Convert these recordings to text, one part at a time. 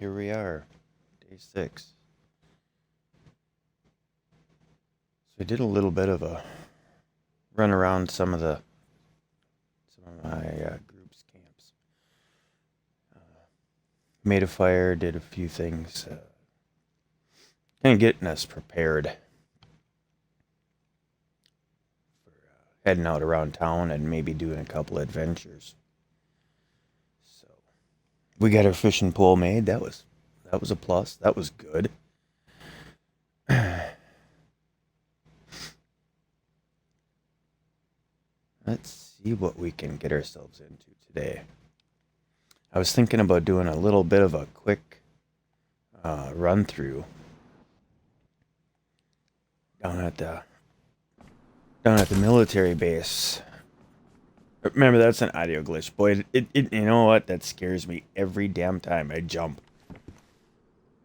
here we are, day 6. So I did a little bit of a run around some of my group's camps. Made a fire, did a few things, kind of getting us prepared for heading out around town and maybe doing a couple adventures. So we got our fishing pole made. That was a plus. That was good. Let's see what we can get ourselves into today. I was thinking about doing a little bit of a quick run through down at the military base. Remember, that's an audio glitch, boy. It you know what? That scares me every damn time I jump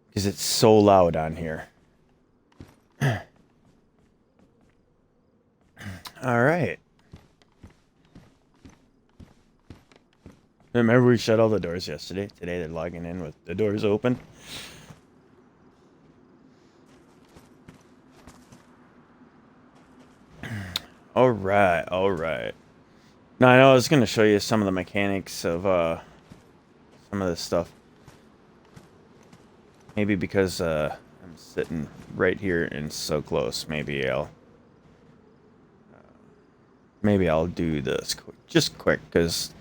because it's so loud on here. All right. Remember we shut all the doors yesterday? Today they're logging in with the doors open. All right, all right. Now I know I was going to show you some of the mechanics of some of this stuff. Maybe because I'm sitting right here and so close. Maybe I'll do this just quick because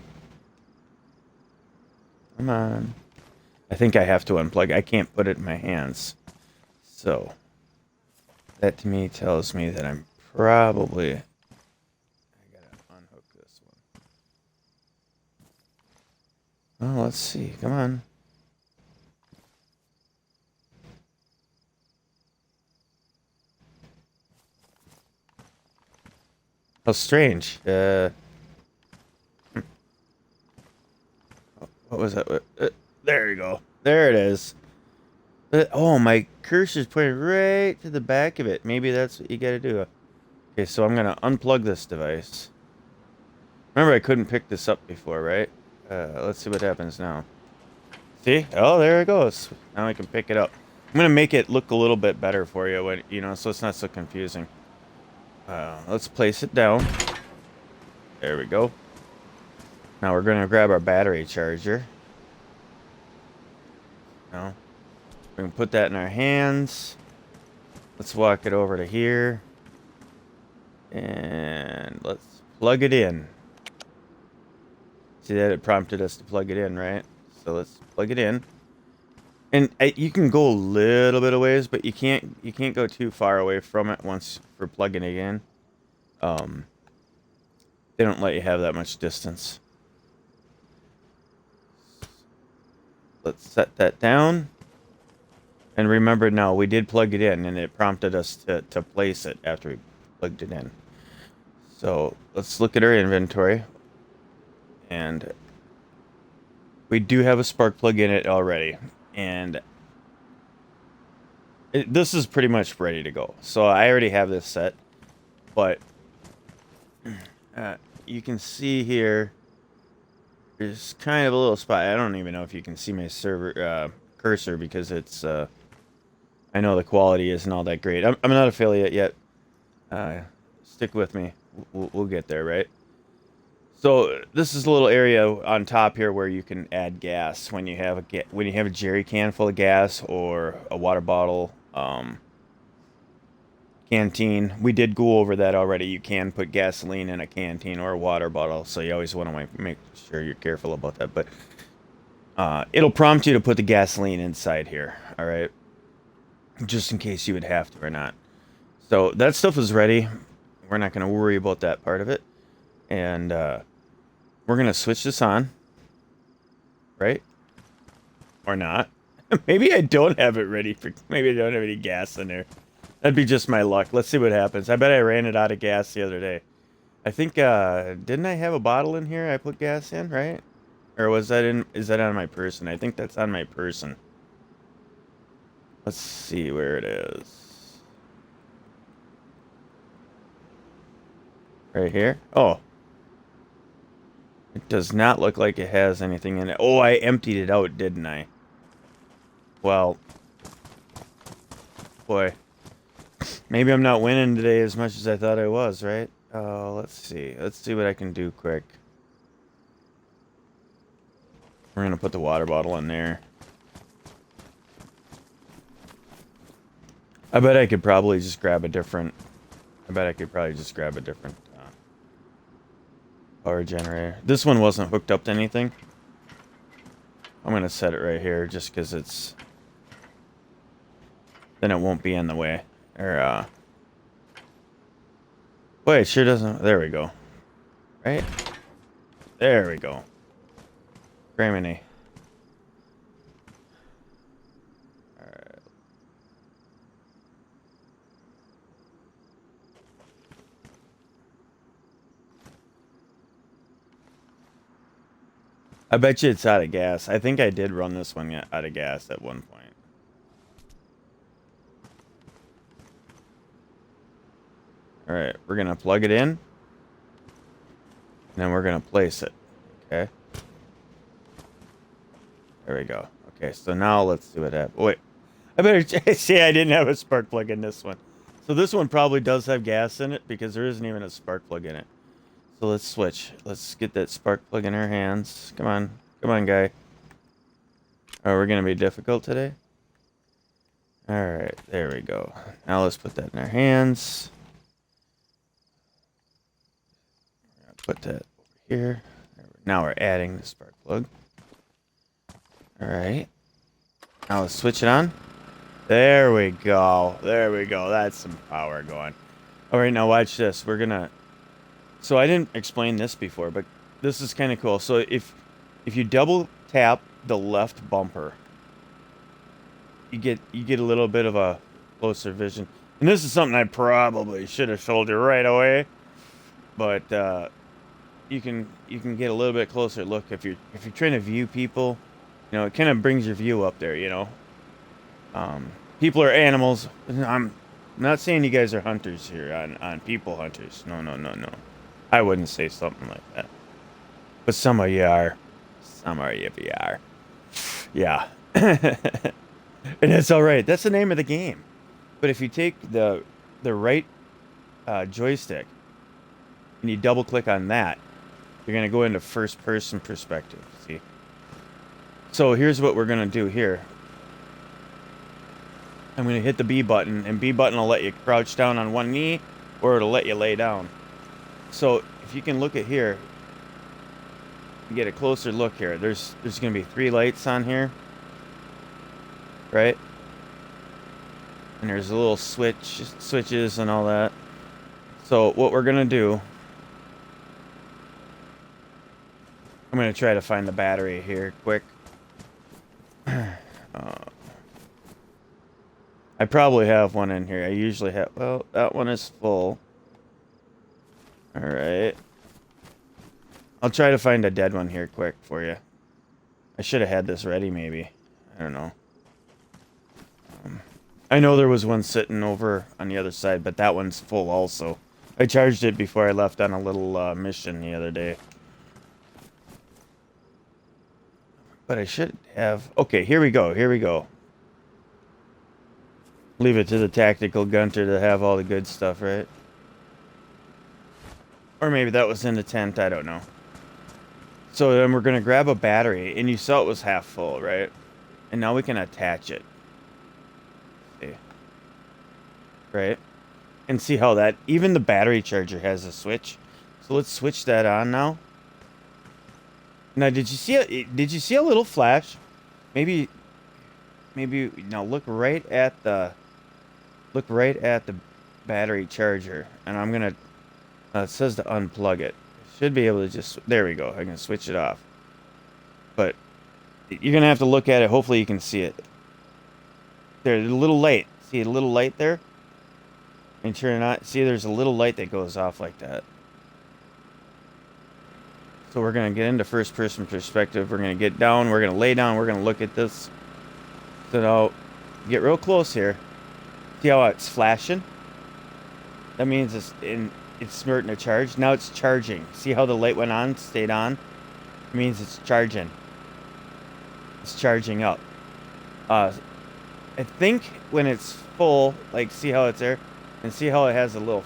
come on. I think I have to unplug. I can't put it in my hands. So that to me tells me that I'm probably I gotta unhook this one. Oh, let's see. Come on. How strange. What was that? There you go. There it is. Oh, my cursor's pointing right to the back of it. Maybe that's what you gotta do. Okay, so I'm gonna unplug this device. Remember, I couldn't pick this up before, right? Let's see what happens now. See? Oh, there it goes. Now I can pick it up. I'm gonna make it look a little bit better for you, so it's not so confusing. Let's place it down. There we go. Now we're gonna grab our battery charger. No. We can put that in our hands. Let's walk it over to here. And let's plug it in. See that? It prompted us to plug it in, right? So let's plug it in. And you can go a little bit of ways, but you can't go too far away from it once for plugging it in. They don't let you have that much distance. Let's set that down. And remember now, we did plug it in, and it prompted us to place it after we plugged it in. So let's look at our inventory. And we do have a spark plug in it already. And this is pretty much ready to go. So I already have this set. But you can see here, there's kind of a little spot. I don't even know if you can see my server cursor because it's... I know the quality isn't all that great. I'm not affiliate yet. Stick with me. We'll get there, right? So this is a little area on top here where you can add gas when you have a jerry can full of gas or a water bottle, canteen. We did go over that already. You can put gasoline in a canteen or a water bottle, so you always want to make sure you're careful about that. But it'll prompt you to put the gasoline inside here. All right. Just in case you would have to or not. So that stuff is ready. We're not going to worry about that part of it. And we're going to switch this on. Right? Or not. Maybe I don't have it ready. Maybe I don't have any gas in there. That'd be just my luck. Let's see what happens. I bet I ran it out of gas the other day. I think, didn't I have a bottle in here I put gas in, right? Or is that on my person? I think that's on my person. Let's see where it is. Right here? Oh. It does not look like it has anything in it. Oh, I emptied it out, didn't I? Well, boy. Maybe I'm not winning today as much as I thought I was, right? Let's see. Let's see what I can do quick. We're gonna put the water bottle in there. I bet I could probably just grab a different... power generator. This one wasn't hooked up to anything. I'm gonna set it right here just because it's... then it won't be in the way. Or, boy, it sure doesn't... There we go. Right? There we go. Criminy. Alright. I bet you it's out of gas. I think I did run this one out of gas at one point. Alright, we're gonna plug it in. And then we're gonna place it. Okay. There we go. Okay, so now let's see what happens. Wait. I better see I didn't have a spark plug in this one. So this one probably does have gas in it because there isn't even a spark plug in it. So let's switch. Let's get that spark plug in our hands. Come on. Come on, guy. Are we going to be difficult today? Alright, there we go. Now let's put that in our hands. We're going to put that over here. Now we're adding the spark plug. Alright. Now let's switch it on. There we go. There we go. That's some power going. Alright, now watch this. We're going to... So I didn't explain this before, but this is kind of cool. So if you double tap the left bumper, you get a little bit of a closer vision. And this is something I probably should have told you right away, but you can get a little bit closer look if you're trying to view people. You know, it kind of brings your view up there. You know, people are animals. I'm not saying you guys are hunters here on people hunters. No. I wouldn't say something like that. But some of you are. Some of you are. Yeah. And it's alright. That's the name of the game. But if you take the right joystick and you double click on that, you're going to go into first person perspective. See? So here's what we're going to do here. I'm going to hit the B button, and B button will let you crouch down on one knee, or it'll let you lay down. So if you can look at here, you get a closer look here. There's going to be 3 lights on here, right? And there's a little switches and all that. So what we're going to do, I'm going to try to find the battery here quick. I probably have one in here. I usually have, well, that one is full. Alright. I'll try to find a dead one here quick for you. I should have had this ready, maybe. I don't know. I know there was one sitting over on the other side, but that one's full also. I charged it before I left on a little mission the other day. But I should have... Okay, here we go. Here we go. Leave it to the tactical gunter to have all the good stuff, right? Or maybe that was in the tent, I don't know. So then we're going to grab a battery, and you saw it was half full, right? And now we can attach it. See? Right? And see how that, even the battery charger has a switch. So let's switch that on now. Now, did you see a little flash? Maybe, now look right at the battery charger, and I'm going to, it says to unplug it. Should be able to just... There we go. I can switch it off. But you're going to have to look at it. Hopefully you can see it. There's a little light. See a little light there? And turn it on. See, there's a little light that goes off like that. So we're going to get into first person perspective. We're going to get down. We're going to lay down. We're going to look at this. So now, get real close here. See how it's flashing? That means it's starting to charge. Now it's charging. See how the light went on, stayed on? It means it's charging. It's charging up. I think when it's full, like see how it's there, and see how it has a little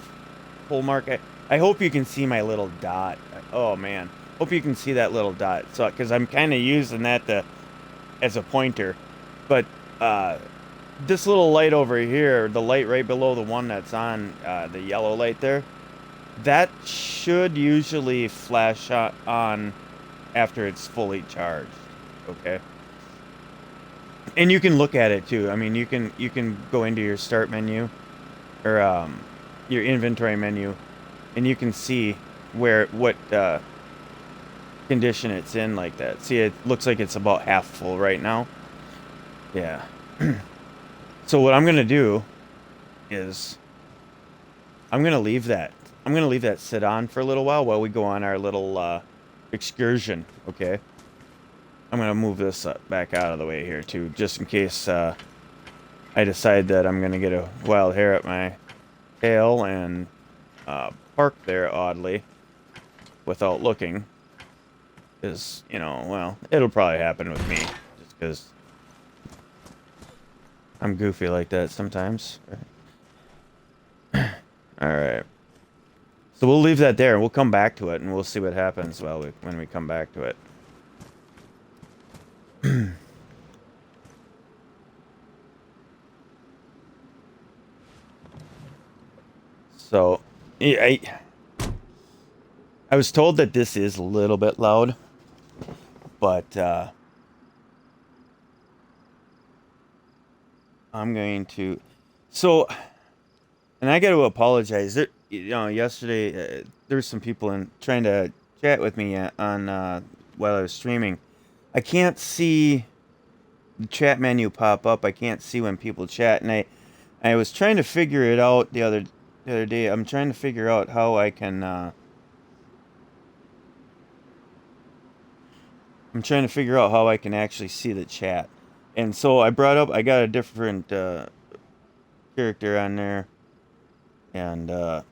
full mark. I hope you can see my little dot. Oh man, hope you can see that little dot. So, because I'm kind of using that as a pointer, but this little light over here, the light right below the one that's on the yellow light there, that should usually flash on after it's fully charged. Okay. And you can look at it too. I mean, you can go into your start menu or your inventory menu, and you can see what condition it's in like that. See, it looks like it's about half full right now. Yeah. So what I'm gonna do is I'm gonna leave that. I'm gonna leave that sit on for a little while we go on our little excursion. Okay. I'm gonna move this back out of the way here too, just in case I decide that I'm gonna get a wild hair at my tail and park there oddly without looking. Because, you know, well, it'll probably happen with me, just because I'm goofy like that sometimes. Alright. So we'll leave that there, and we'll come back to it, and we'll see what happens when we come back to it. So, I was told that this is a little bit loud, but I'm going to. So, and I got to apologize. Yesterday there were some people trying to chat with me on while I was streaming. I can't see the chat menu pop up. I can't see when people chat, and I was trying to figure it out the other day. I'm trying to figure out how I can. I'm trying to figure out how I can actually see the chat, and so I got a different character on there, and I'm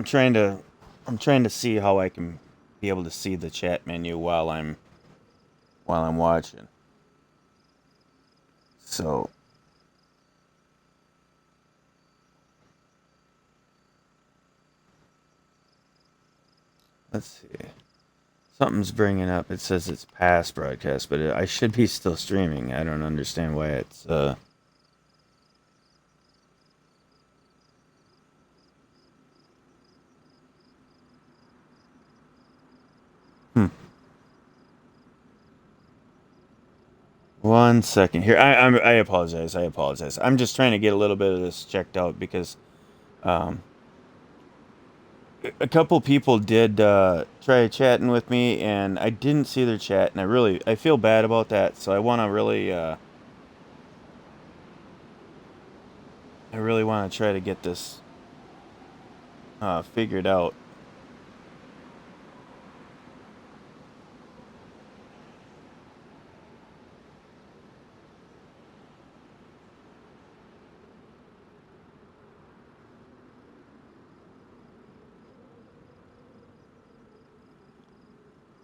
trying to see how I can be able to see the chat menu while I'm watching. So let's see. Something's bringing up. It says it's past broadcast, but I should be still streaming. I don't understand why it's One second here. I apologize. I apologize. I'm just trying to get a little bit of this checked out because um, a couple people did try chatting with me, and I didn't see their chat, and I feel bad about that. So I really want to try to get this figured out.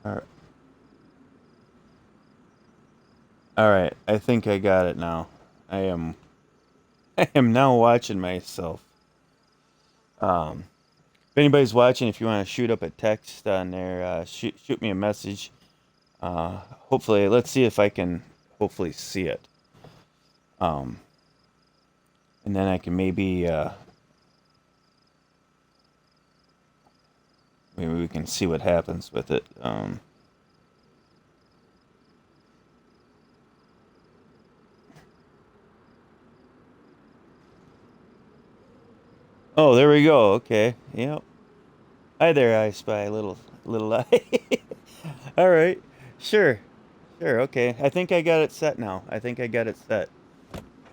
All right. All right. I think I got it now. I am I am now watching myself. Um, if anybody's watching, if you want to shoot up a text on there, shoot me a message. Hopefully, let's see if I can hopefully see it. Um, and then I can maybe we can see what happens with it. Oh, there we go. Okay. Yep. Hi there, I spy. Little eye. All right. Sure. Sure. Okay. I think I got it set now. I think I got it set.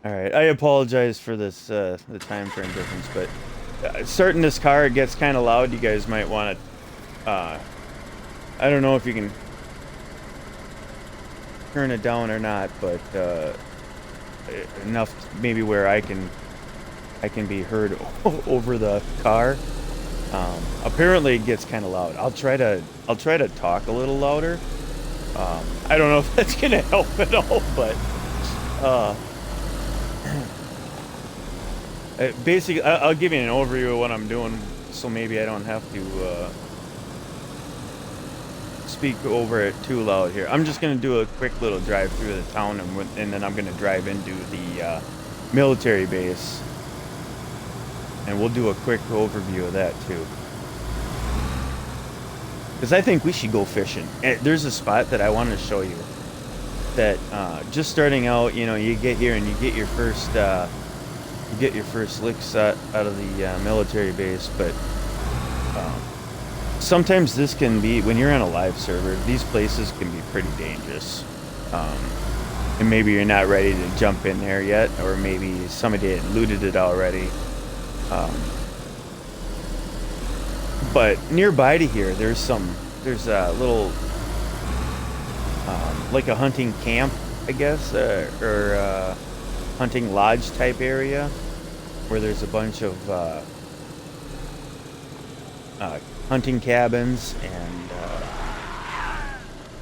All right. I apologize for this the time frame difference, but starting this car, it gets kind of loud. You guys might want to. I don't know if you can turn it down or not, but enough maybe where I can be heard over the car. Apparently, it gets kind of loud. I'll try to talk a little louder. I don't know if that's gonna help at all, but Basically, I'll give you an overview of what I'm doing, so maybe I don't have to speak over it too loud here. I'm just gonna do a quick little drive through the town, and then I'm gonna drive into the military base, and we'll do a quick overview of that too. Because I think we should go fishing. There's a spot that I want to show you. That just starting out, you know, you get here and you get your first licks out of the military base, but sometimes this can be, when you're on a live server, these places can be pretty dangerous. And maybe you're not ready to jump in there yet, or maybe somebody had looted it already. But nearby to here, there's a little, like a hunting camp, I guess, or hunting lodge type area, where there's a bunch of hunting cabins and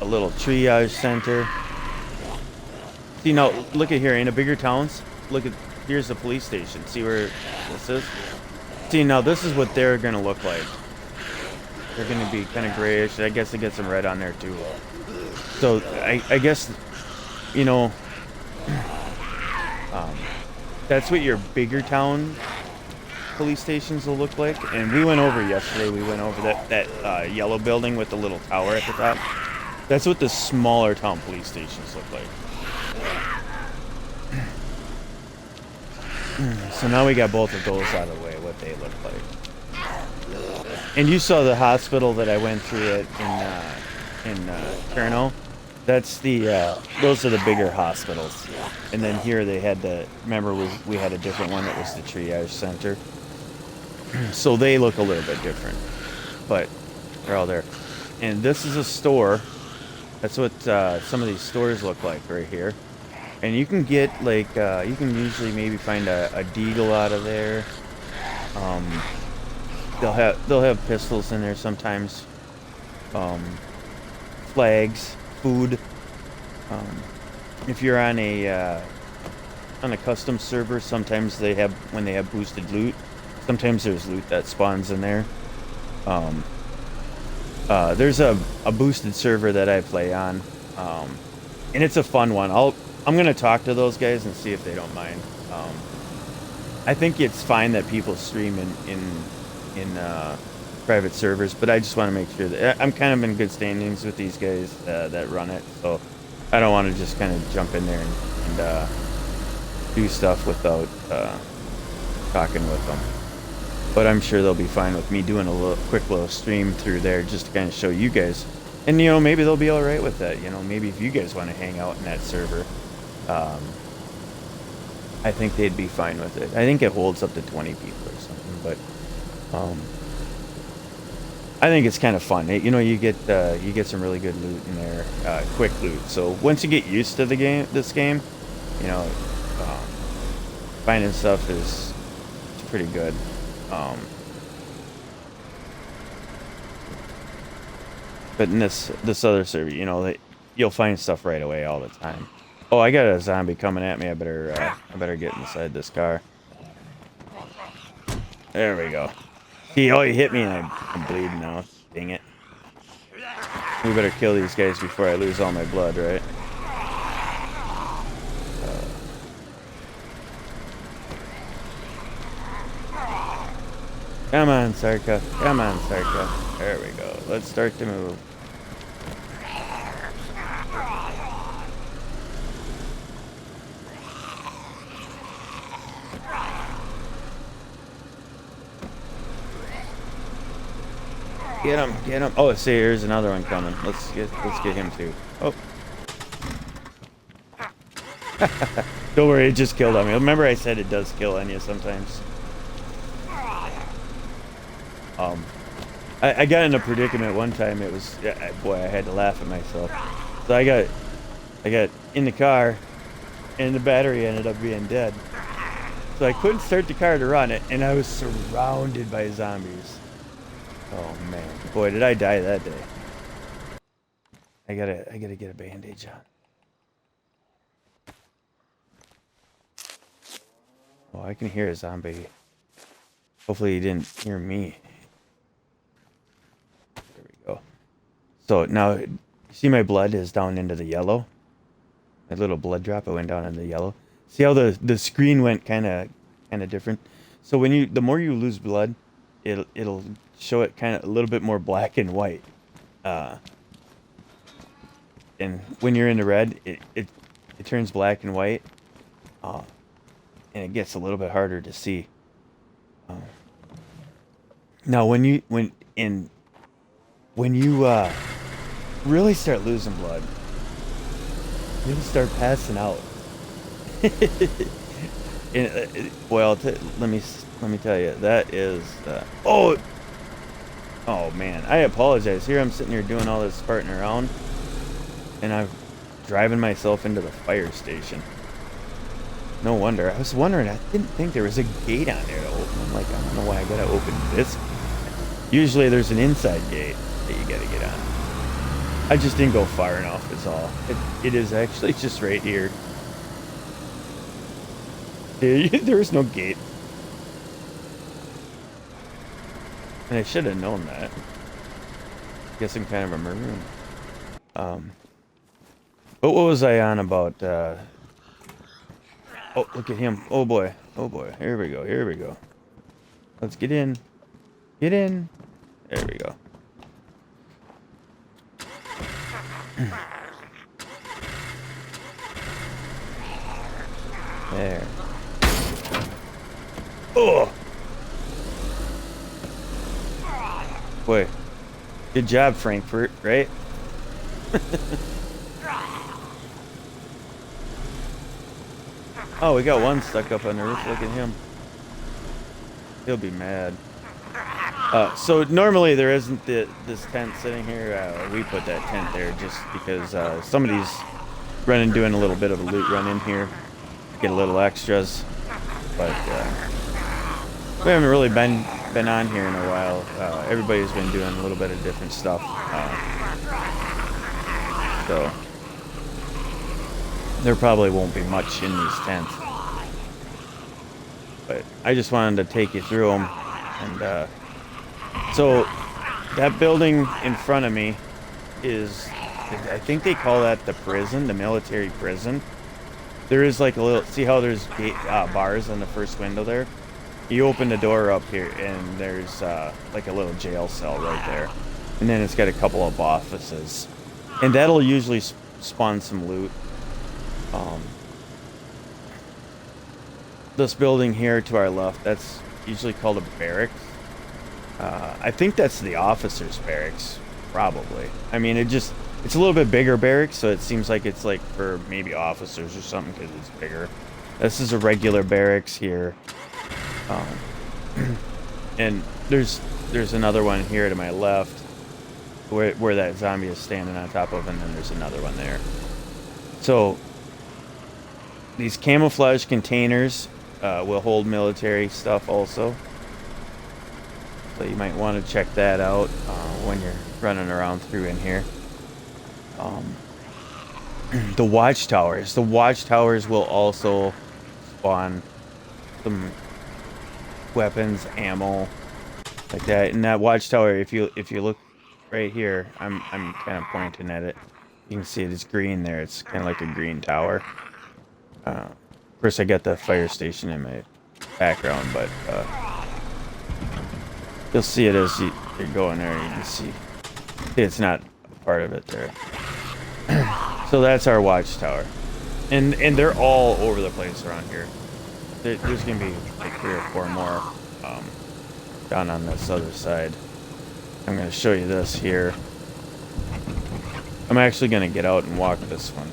a little triage center. See, now, look at here, in the bigger towns, here's the police station. See where this is? See, now this is what they're gonna look like. They're gonna be kind of grayish. I guess they get some red on there too. So I guess, you know, that's what your bigger town police stations will look like. And we went over yesterday. We went over that yellow building with the little tower at the top. That's what the smaller town police stations look like. So now we got both of those out of the way, what they look like. And you saw the hospital that I went through in Cherno. That's those are the bigger hospitals. And then here they had remember we had a different one that was the triage center. So they look a little bit different, but they're all there. And this is a store. That's what some of these stores look like right here. And you can get like, you can usually maybe find a deagle out of there. They'll have pistols in there sometimes. Flags, food. If you're on a custom server, sometimes when they have boosted loot, sometimes there's loot that spawns in there. There's a boosted server that I play on, and it's a fun one. I'm gonna talk to those guys and see if they don't mind. I think it's fine that people stream in private servers, but I just want to make sure that I'm kind of in good standings with these guys that run it, so I don't want to just kind of jump in there and do stuff without talking with them. But I'm sure they'll be fine with me doing a quick little stream through there just to kind of show you guys. And, you know, maybe they'll be all right with that. You know, maybe if you guys want to hang out in that server, I think they'd be fine with it. I think it holds up to 20 people or something, but I think it's kind of fun. You know, you get some really good loot in there, quick loot. So once you get used to this game, you know, finding stuff it's pretty good. But in this other server, you know, you'll find stuff right away all the time. Oh, I got a zombie coming at me. I better get inside this car. There we go. See, oh, he hit me and I'm bleeding now. Dang it. We better kill these guys before I lose all my blood, right? Come on, Sarka. Come on, Sarka. There we go. Let's start to move. Get him, get him. Oh, see, here's another one coming. Let's get him too. Oh. Don't worry, it just killed on me. Remember I said it does kill on you sometimes. I got in a predicament one time. It was, boy, I had to laugh at myself. So I got in the car, and the battery ended up being dead. So I couldn't start the car to run it, and I was surrounded by zombies. Oh man, boy, did I die that day. I gotta get a bandage on. I can hear a zombie. Hopefully he didn't hear me. There we go. So now, you see my blood is down into the yellow? My little blood drop, it went down into the yellow. See how the screen went kind of different? So when the more you lose blood, it'll show it kind of a little bit more black and white. And when you're in the red, it turns black and white. And it gets a little bit harder to see. Now when you really start losing blood, you'll start passing out. And, well, let me tell you, that is oh man, I apologize. Here I'm sitting here doing all this farting around, and I'm driving myself into the fire station. No wonder. I was wondering. I didn't think there was a gate on there to open. I'm like, I don't know why I gotta open this. Usually there's an inside gate that you gotta get on. I just didn't go far enough, is all. It is actually just right here. There is no gate. And I should have known that. Guess I'm kind of a maroon. But what was I on about? Oh, look at him. Oh boy. Oh boy. Here we go. Here we go. Let's get in. Get in. There we go. There. Oh! Boy. Good job, Frankfurt, right? Oh, we got one stuck up on the roof. Look at him. He'll be mad. So normally there isn't this tent sitting here. We put that tent there just because somebody's doing a little bit of a loot run in here, get a little extras. But we haven't really been on here in a while. Everybody's been doing a little bit of different stuff. So there probably won't be much in these tents. But I just wanted to take you through them. And so that building in front of me is, I think they call that the prison, the military prison. There is like a little, see how there's bars on the first window there? You open the door up here and there's like a little jail cell right there. And then it's got a couple of offices. And that'll usually spawn some loot. This building here to our left, that's usually called a barracks. I think that's the officers' barracks, probably. I mean, it's a little bit bigger barracks, so it seems like it's like for maybe officers or something because it's bigger. This is a regular barracks here. And there's another one here to my left where that zombie is standing on top of, and then there's another one there. So these camouflage containers will hold military stuff also. So you might want to check that out when you're running around through in here. The watchtowers. The watchtowers will also spawn some weapons, ammo, like that. And that watchtower, if you look right here, I'm kind of pointing at it. You can see it's green there. It's kind of like a green tower. Of course, I got the fire station in my background, but you'll see it as you're going there. You can see it's not a part of it there. So that's our watchtower, and they're all over the place around here. There's gonna be like 3 or 4 more down on this other side. I'm gonna show you this here. I'm actually gonna get out and walk this one.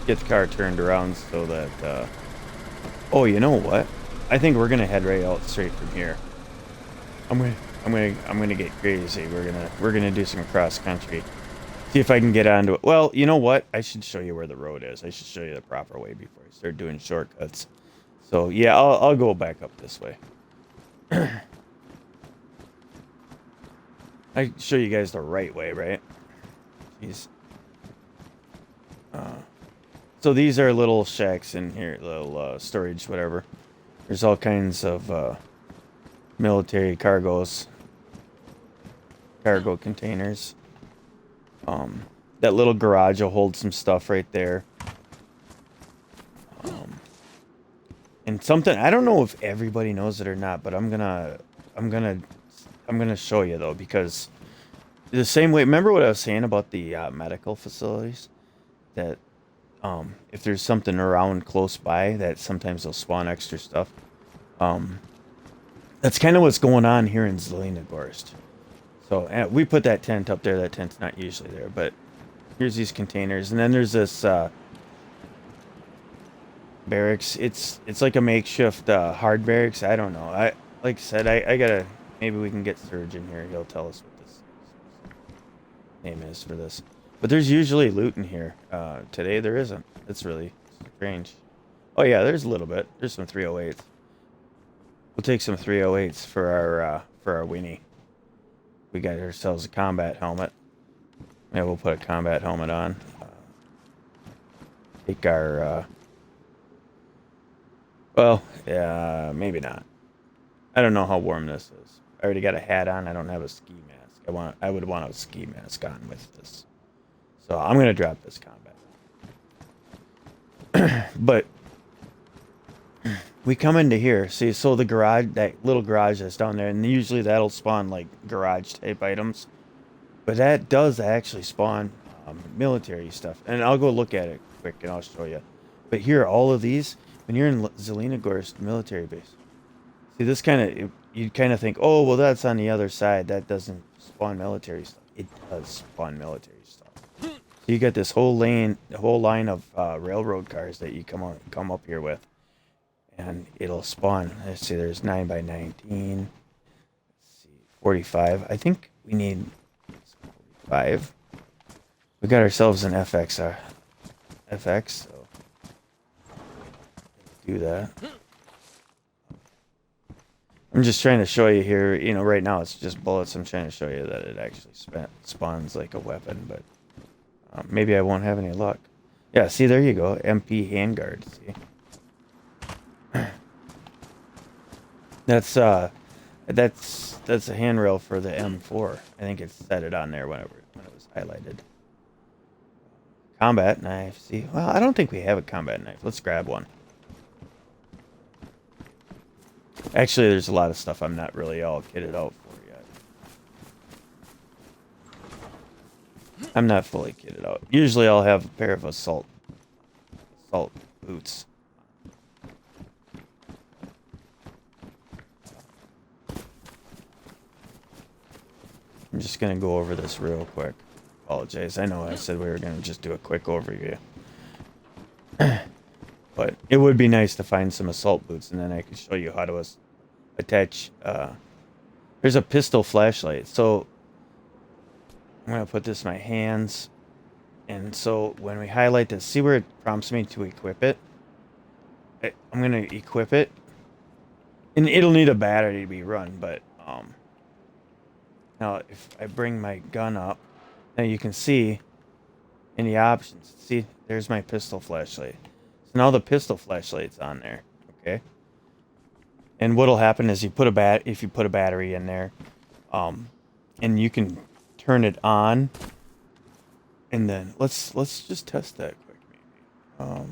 Get the car turned around so that. Oh, you know what? I think we're gonna head right out straight from here. I'm gonna get crazy. We're gonna do some cross country. See if I can get onto it. Well, you know what? I should show you where the road is. I should show you the proper way before I start doing shortcuts. So yeah, I'll go back up this way. I show you guys the right way, right? Jeez. So these are little shacks in here, little storage, whatever. There's all kinds of military cargo containers. That little garage will hold some stuff right there. And something I don't know if everybody knows it or not, but I'm gonna show you though, because the same way. Remember what I was saying about the medical facilities? That if there's something around close by, that sometimes they'll spawn extra stuff. That's kind of what's going on here in Zelenogorsk. So we put that tent up there. That tent's not usually there, but here's these containers, and then there's this barracks. It's like a makeshift hard barracks. I don't know. Like I said, I gotta. Maybe we can get Surge in here. He'll tell us what this name is for this. But there's usually loot in here. Today there isn't. It's really strange. Oh yeah, there's a little bit. There's some 308s. We'll take some 308s for our weenie. We got ourselves a combat helmet. Yeah, we'll put a combat helmet on. Take our well, yeah, maybe not. I don't know how warm this is. I already got a hat on. I don't have a ski mask. I would want a ski mask on with this. So I'm gonna drop this combat. But we come into here. See, so the garage, that little garage that's down there, and usually that'll spawn like garage type items. But that does actually spawn military stuff. And I'll go look at it quick and I'll show you. But here, all of these, when you're in Zelenogorsk military base, see this you kind of think, oh, well, that's on the other side. That doesn't spawn military stuff. It does spawn military stuff. So you got this whole line of railroad cars that you come up here with. And it'll spawn. Let's see, there's 9x19. Let's see, 45. I think we need 45. We got ourselves an FX, so do that. I'm just trying to show you here. You know, right now it's just bullets. I'm trying to show you that it actually spawns like a weapon, but maybe I won't have any luck. Yeah, see, there you go. MP handguard. See. That's a handrail for the M4. I think it said it on there when it was highlighted. Combat knife. See, well, I don't think we have a combat knife. Let's grab one. Actually, there's a lot of stuff I'm not really all kitted out for yet. I'm not fully kitted out. Usually, I'll have a pair of assault boots. I'm just going to go over this real quick. Apologize. I know I said we were going to just do a quick overview. But it would be nice to find some assault boots, and then I can show you how to attach. There's a pistol flashlight. So I'm going to put this in my hands. And so when we highlight this, see where it prompts me to equip it? I'm going to equip it. And it'll need a battery to be run, but now, if I bring my gun up, now you can see in the options. See, there's my pistol flashlight. So now the pistol flashlight's on there. Okay. And what'll happen is if you put a battery in there, and you can turn it on. And then let's just test that quick, maybe.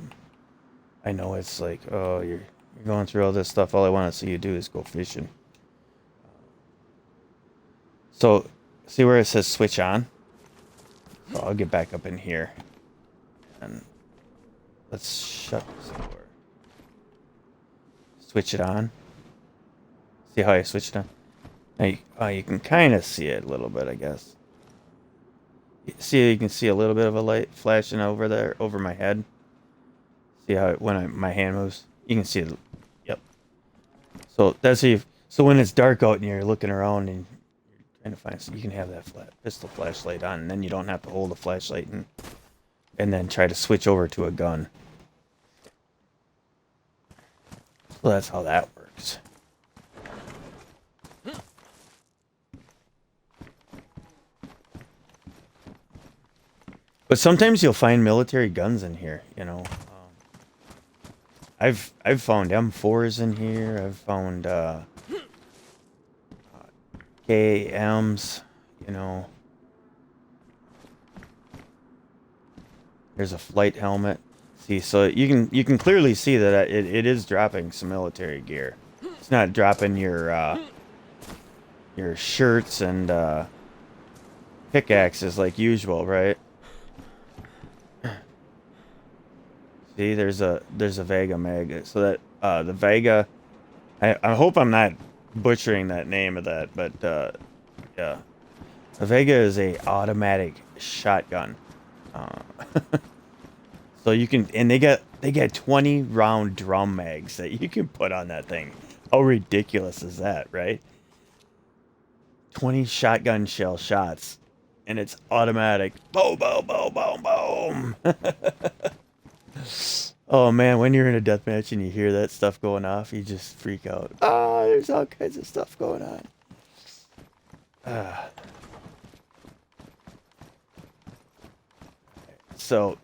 I know it's like, oh, you're going through all this stuff. All I want to see you do is go fishing. So, see where it says switch on? So I'll get back up in here. And let's shut this door. Switch it on. See how I switched it on? Now you can kind of see it a little bit, I guess. See, you can see a little bit of a light flashing over there, over my head. See how my hand moves? You can see it. Yep. So that's so when it's dark out and you're looking around and trying to find, so you can have that pistol flashlight on, and then you don't have to hold a flashlight and then try to switch over to a gun. So that's how that works. But sometimes you'll find military guns in here, you know. I've found M4s in here. I've found KMs, you know. There's a flight helmet. See, so you can clearly see that it is dropping some military gear. It's not dropping your shirts and pickaxes like usual, right? See, there's a Vega mag. So that the Vega, I hope I'm not butchering that name of that, but yeah, the Vega is a automatic shotgun. So you can, and they get 20 round drum mags that you can put on that thing. How ridiculous is that, right? 20 shotgun shell shots, and it's automatic. Boom, boom, boom, boom, boom. Oh man, when you're in a deathmatch and you hear that stuff going off, you just freak out. Ah, there's all kinds of stuff going on. So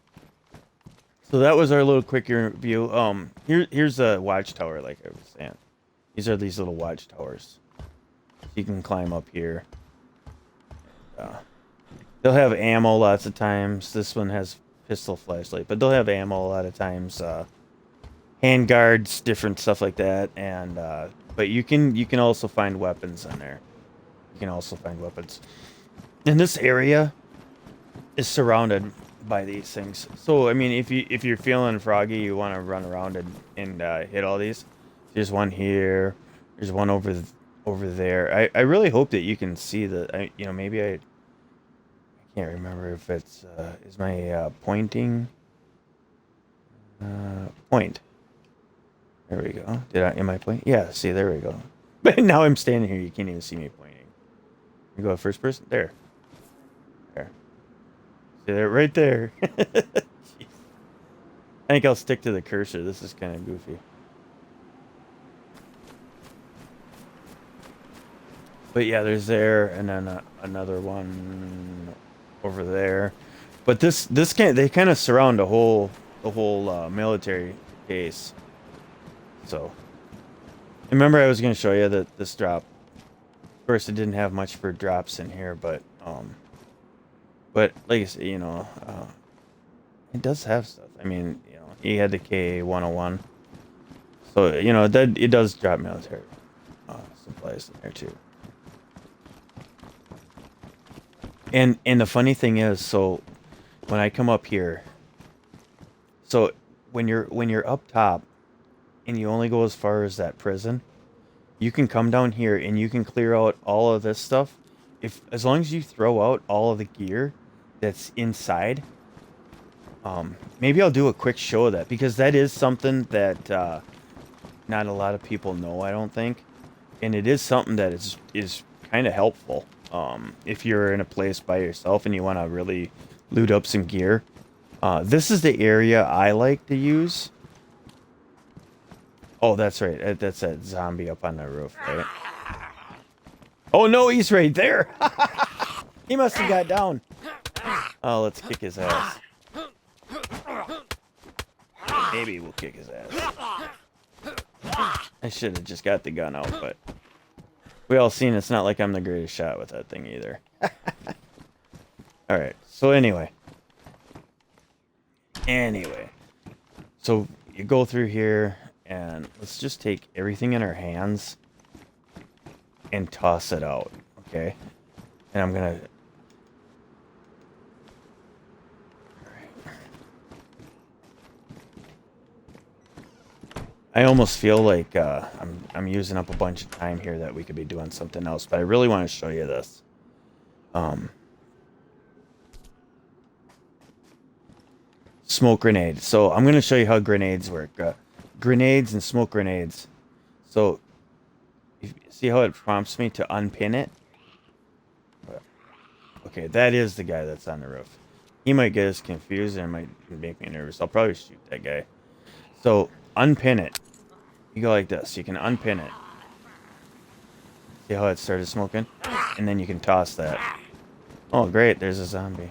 that was our little quick review. Here's a watchtower, like I was saying. These are these little watchtowers. So you can climb up here. They'll have ammo lots of times. This one has pistol flashlight, but they'll have ammo a lot of times. Hand guards, different stuff like that, and but you can also find weapons in there. You can also find weapons. And this area is surrounded by these things. So I mean, if you're feeling froggy, you want to run around and hit all these. There's one here. There's one over there. I really hope that you can see the. You know, maybe I can't remember if it's is my pointing point. There we go. Am I pointing? Yeah. See, there we go. But now I'm standing here. You can't even see me pointing. You go first person. There. See there, right there. I think I'll stick to the cursor. This is kind of goofy. But yeah, there's there, and then another one over there. But they kind of surround the whole military base. So remember, I was going to show you that this drop. Of course, it didn't have much for drops in here, but like I said, you know, it does have stuff. I mean, you know, he had the K101, so you know that it does drop military supplies in there too. And the funny thing is, so when I come up here, so when you're up top, and you only go as far as that prison, you can come down here and you can clear out all of this stuff. As long as you throw out all of the gear that's inside. Maybe I'll do a quick show of that, because that is something that not a lot of people know, I don't think, and it is something that is kind of helpful if you're in a place by yourself and you want to really loot up some gear. This is the area I like to use. Oh, that's right. That's that zombie up on the roof, right? Oh no, he's right there. He must have got down. Oh, let's kick his ass. Maybe we'll kick his ass. I should have just got the gun out, but we all seen it's not like I'm the greatest shot with that thing either. Alright, so anyway. So you go through here, and let's just take everything in our hands and toss it out, okay? And I'm gonna... I almost feel like I'm using up a bunch of time here that we could be doing something else, but I really want to show you this. Smoke grenade. So I'm going to show you how grenades work. Grenades and smoke grenades. So, see how it prompts me to unpin it? Okay, that is the guy that's on the roof. He might get us confused and it might make me nervous. I'll probably shoot that guy. So, unpin it. You go like this. You can unpin it. See how it started smoking? And then you can toss that. Oh, great. There's a zombie.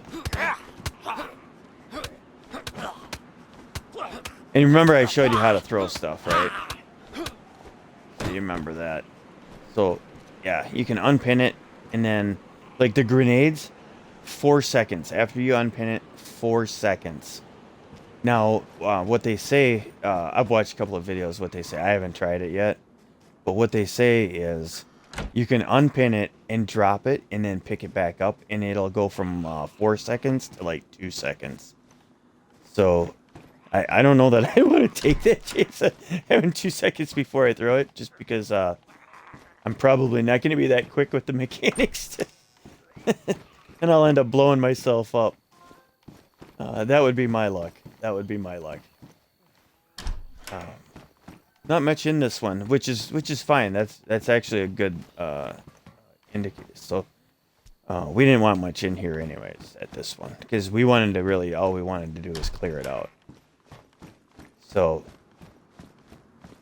And remember I showed you how to throw stuff, right? So you remember that. So, yeah, you can unpin it, and then, like the grenades, 4 seconds. After you unpin it, 4 seconds. Now, what they say, I've watched a couple of videos, what they say. I haven't tried it yet. But what they say is you can unpin it and drop it and then pick it back up, and it'll go from 4 seconds to like 2 seconds. So I don't know that I want to take that chance of having 2 seconds before I throw it, just because I'm probably not going to be that quick with the mechanics. And I'll end up blowing myself up. That would be my luck. That would be my luck. Not much in this one, which is fine. That's actually a good indicator. So we didn't want much in here anyways at this one, because we wanted to really, all we wanted to do was clear it out. So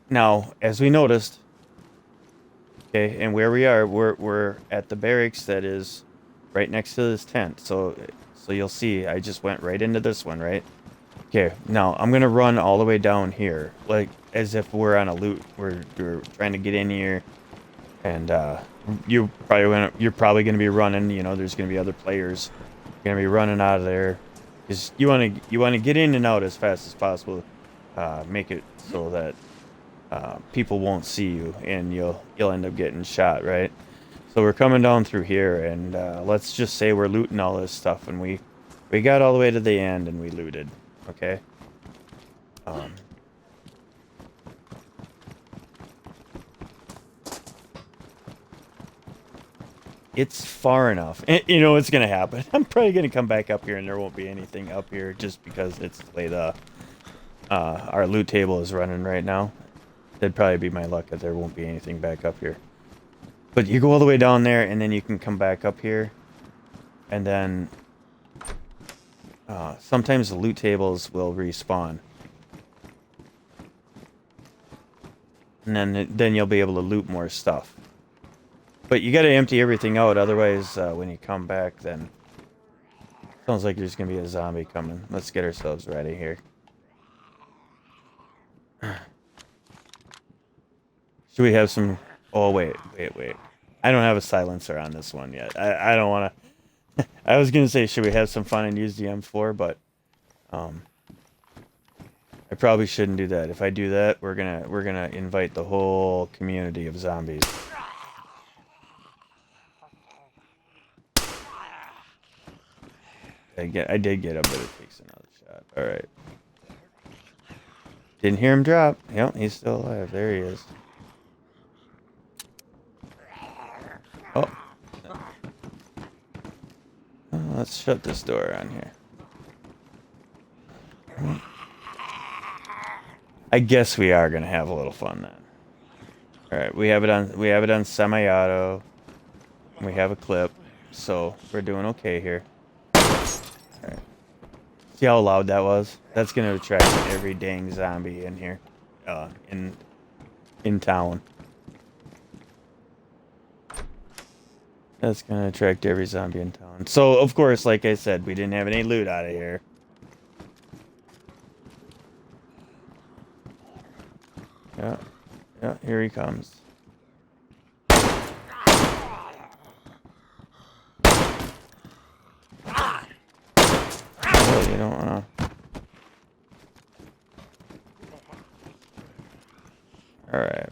now, as we noticed, okay, and where we are, we're at the barracks that is right next to this tent. So you'll see, I just went right into this one, right? Okay, now I'm gonna run all the way down here, like as if we're on a loot. We're trying to get in here, and you're probably gonna be running. You know, there's gonna be other players. You're gonna be running out of there, because you wanna get in and out as fast as possible. Make it so that people won't see you, and you'll end up getting shot, right? So we're coming down through here, and let's just say we're looting all this stuff, and we got all the way to the end, and we looted. Okay. It's far enough. And, you know what's gonna happen? I'm probably gonna come back up here, and there won't be anything up here, just because it's the way the our loot table is running right now. That'd probably be my luck that there won't be anything back up here. But you go all the way down there, and then you can come back up here, and then sometimes the loot tables will respawn, and then you'll be able to loot more stuff. But you got to empty everything out, otherwise when you come back, then sounds like there's gonna be a zombie coming. Let's get ourselves ready here. Should we have some? Oh wait. I don't have a silencer on this one yet. I don't want to. I was gonna say, should we have some fun and use the M4, but I probably shouldn't do that. If I do that, we're gonna invite the whole community of zombies. I did get him, but it takes another shot. All right. Didn't hear him drop. Yep, he's still alive. There he is. Oh. Let's shut this door on here. I guess we are gonna have a little fun then. All right, we have it on semi-auto. We have a clip, so we're doing okay here. All right. See how loud that was? That's gonna attract every dang zombie in here, in town. That's gonna attract every zombie in town. So of course, like I said, we didn't have any loot out of here. Yeah, here he comes. Oh, you don't wanna. Alright.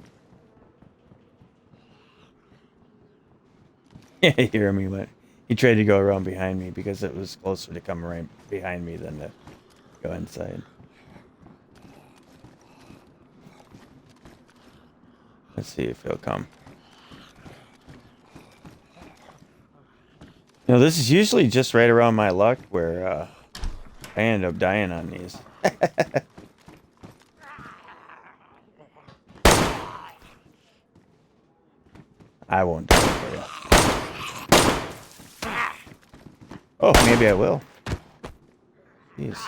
Yeah, you hear me, but he tried to go around behind me because it was closer to come right behind me than to go inside. Let's see if he'll come. You know, this is usually just right around my luck where I end up dying on these. I won't die for you. Oh, maybe I will. Jeez.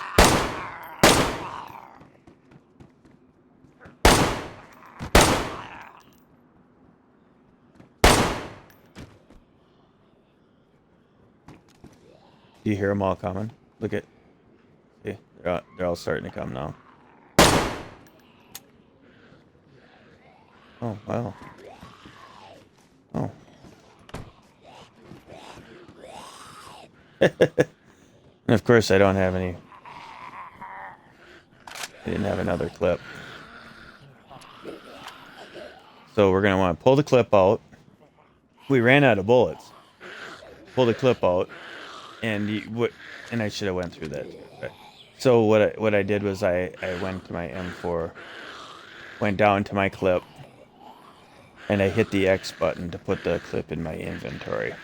Do you hear them all coming? Look at... See, they're all starting to come now. Oh, wow. Oh. And of course, I don't have any. I didn't have another clip. So we're going to want to pull the clip out. We ran out of bullets. Pull the clip out. And I should have went through that. But, so what I did was I went to my M4, went down to my clip, and I hit the X button to put the clip in my inventory.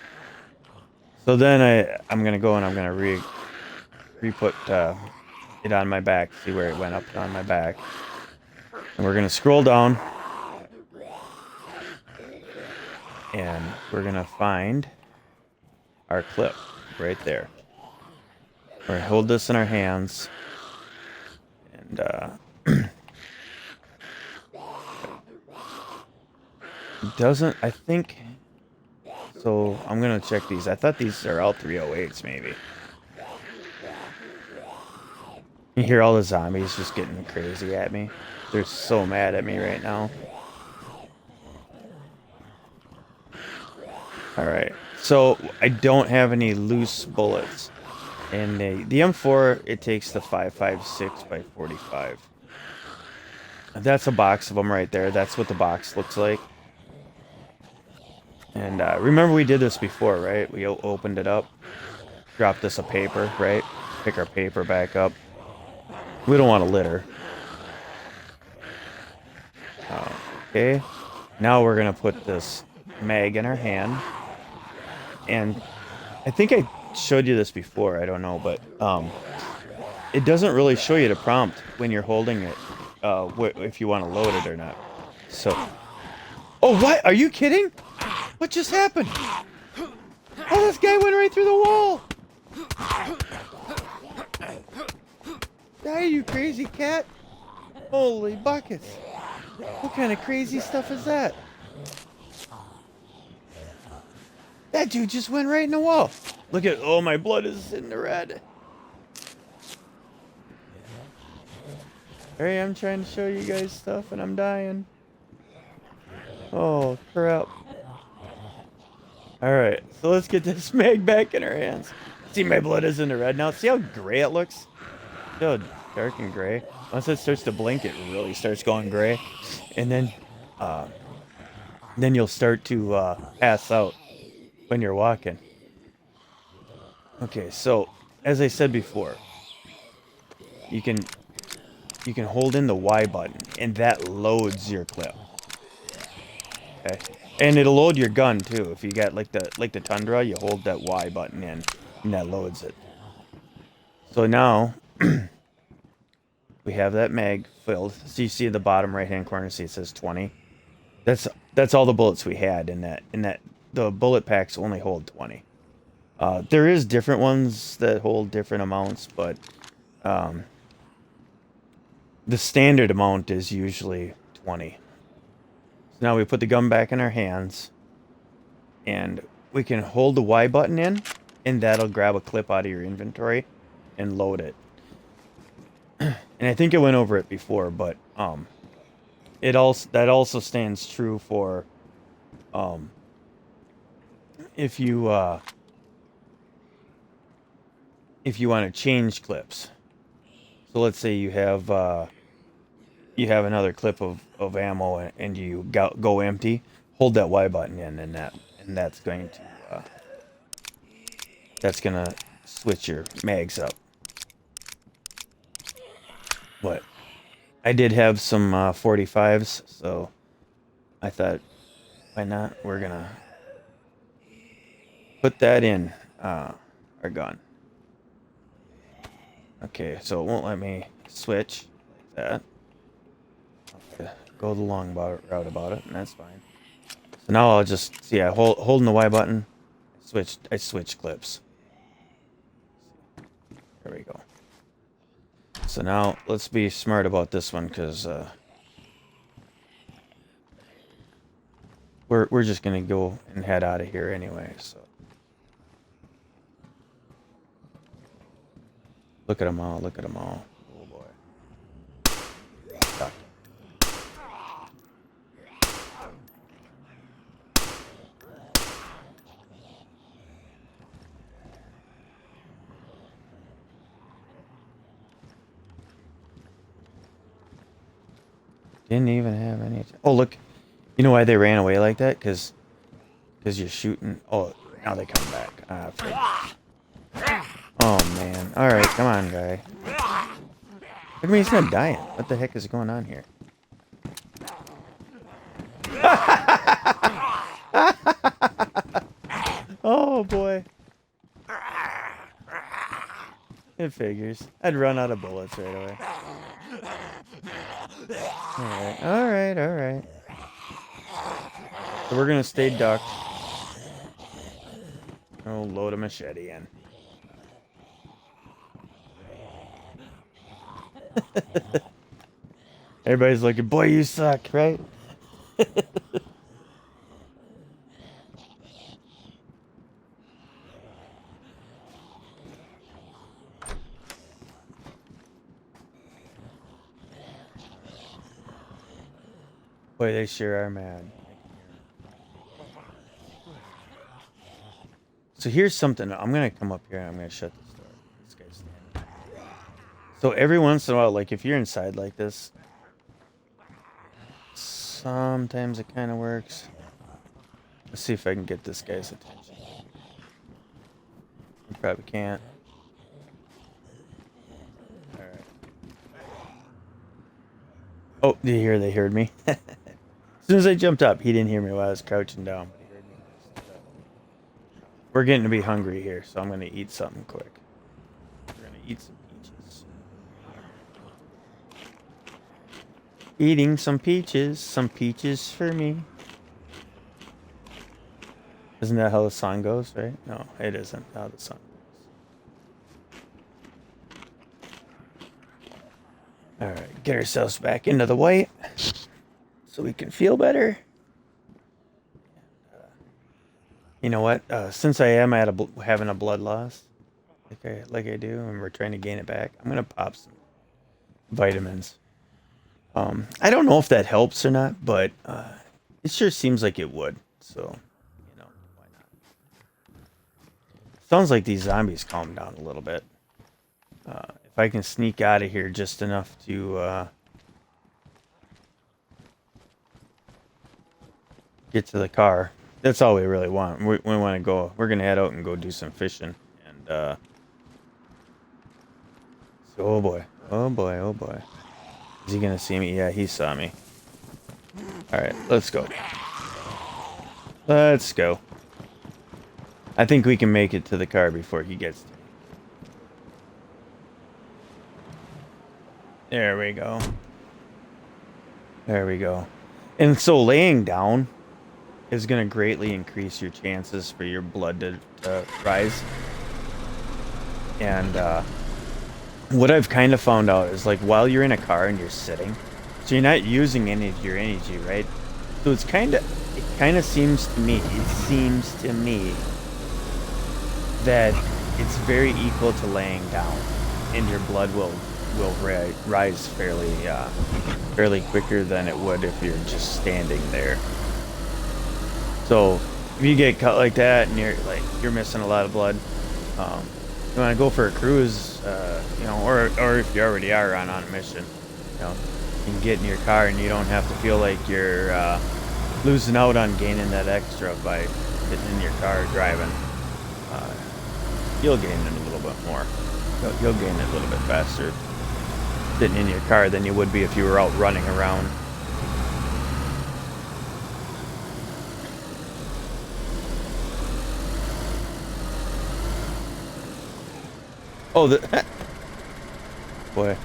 So then I'm gonna go and I'm gonna re-put it on my back, see where it went up on my back, and we're gonna scroll down, and we're gonna find our clip right there. We're gonna hold this in our hands, and it doesn't. I think. So I'm gonna check these. I thought these are all 308s, maybe. You hear all the zombies just getting crazy at me. They're so mad at me right now. Alright, so I don't have any loose bullets. And the M4, it takes the 5.56 by 45. That's a box of them right there. That's what the box looks like. And remember we did this before, right? We opened it up, dropped this a paper, right? Pick our paper back up. We don't want to litter. Okay, now we're gonna put this mag in our hand, and I think I showed you this before. I don't know, but it doesn't really show you the prompt when you're holding it, if you want to load it or not. So, oh, what? Are you kidding? What just happened? Oh, this guy went right through the wall. Die, you crazy cat! Holy buckets! What kind of crazy stuff is that? That dude just went right in the wall. Look at, oh, my blood is in the red. Hey, I'm trying to show you guys stuff and I'm dying. Oh, crap. Alright, so let's get this mag back in our hands. See, my blood is in the red now. See how gray it looks? See how dark and gray? Once it starts to blink, it really starts going gray. And then you'll start to pass out when you're walking. Okay, so as I said before, you can hold in the Y button and that loads your clip. Okay, and it'll load your gun too. If you got like the Tundra, you hold that Y button in and that loads it. So now we have that mag filled. So you see the bottom right hand corner, see it says 20. That's all the bullets we had in that. The bullet packs only hold 20. There is different ones that hold different amounts, but the standard amount is usually 20. So now we put the gun back in our hands, and we can hold the Y button in, and that'll grab a clip out of your inventory and load it. And I think I went over it before, but that also stands true for if you want to change clips. So let's say you have another clip of ammo and you go empty. Hold that Y button in, and that's going to switch your mags up. But I did have some 45s, so I thought, why not? We're gonna put that in our gun. Okay, so it won't let me switch like that. I'll go the long route about it, and that's fine. So now I'll just see. Holding the Y button. I switch clips. There we go. So now let's be smart about this one, because we're just gonna go and head out of here anyway. So look at them all. Look at them all. Oh boy. Stop. Didn't even have any. Oh, look. You know why they ran away like that? Because you're shooting. Oh, now they come back. Oh, man. All right, come on, guy. Look at me, he's not dying. What the heck is going on here? Oh, boy. It figures. I'd run out of bullets right away. Alright. So we're gonna stay ducked. Oh, load a machete in. Everybody's looking, boy, you suck, right? Boy, they sure are mad. So here's something. I'm gonna come up here and I'm gonna shut this door. This guy's standing. So every once in a while, like if you're inside like this, sometimes it kind of works. Let's see if I can get this guy's attention. I probably can't. Alright. Oh, do you hear they heard me? As soon as I jumped up, he didn't hear me while I was crouching down. He heard me. We're getting to be hungry here, so I'm going to eat something quick. We're going to eat some peaches. Eating some peaches for me. Isn't that how the song goes, right? No, it isn't how the song goes. Alright, get ourselves back into the white so we can feel better. You know what? Since I am having a blood loss, like I do, and we're trying to gain it back, I'm gonna pop some vitamins. I don't know if that helps or not, but it sure seems like it would. So, you know, why not? Sounds like these zombies calmed down a little bit. If I can sneak out of here just enough to get to the car. That's all we really want. We want to go. We're gonna head out and go do some fishing. And so, oh boy. Is he gonna see me? Yeah, he saw me. All right, let's go. Let's go. I think we can make it to the car before he gets to me. There we go. There we go. And so laying down is going to greatly increase your chances for your blood to rise. And what I've kind of found out is, like, while you're in a car and you're sitting, so you're not using any of your energy, right? So it kind of seems to me that it's very equal to laying down, and your blood will rise fairly quicker than it would if you're just standing there. So if you get cut like that and you're missing a lot of blood, you want to go for a cruise, you know, or if you already are on a mission, you know, you can get in your car and you don't have to feel like you're losing out on gaining that extra by getting in your car driving. You'll gain it a little bit more. You'll gain it a little bit faster sitting in your car than you would be if you were out running around. Oh, boy.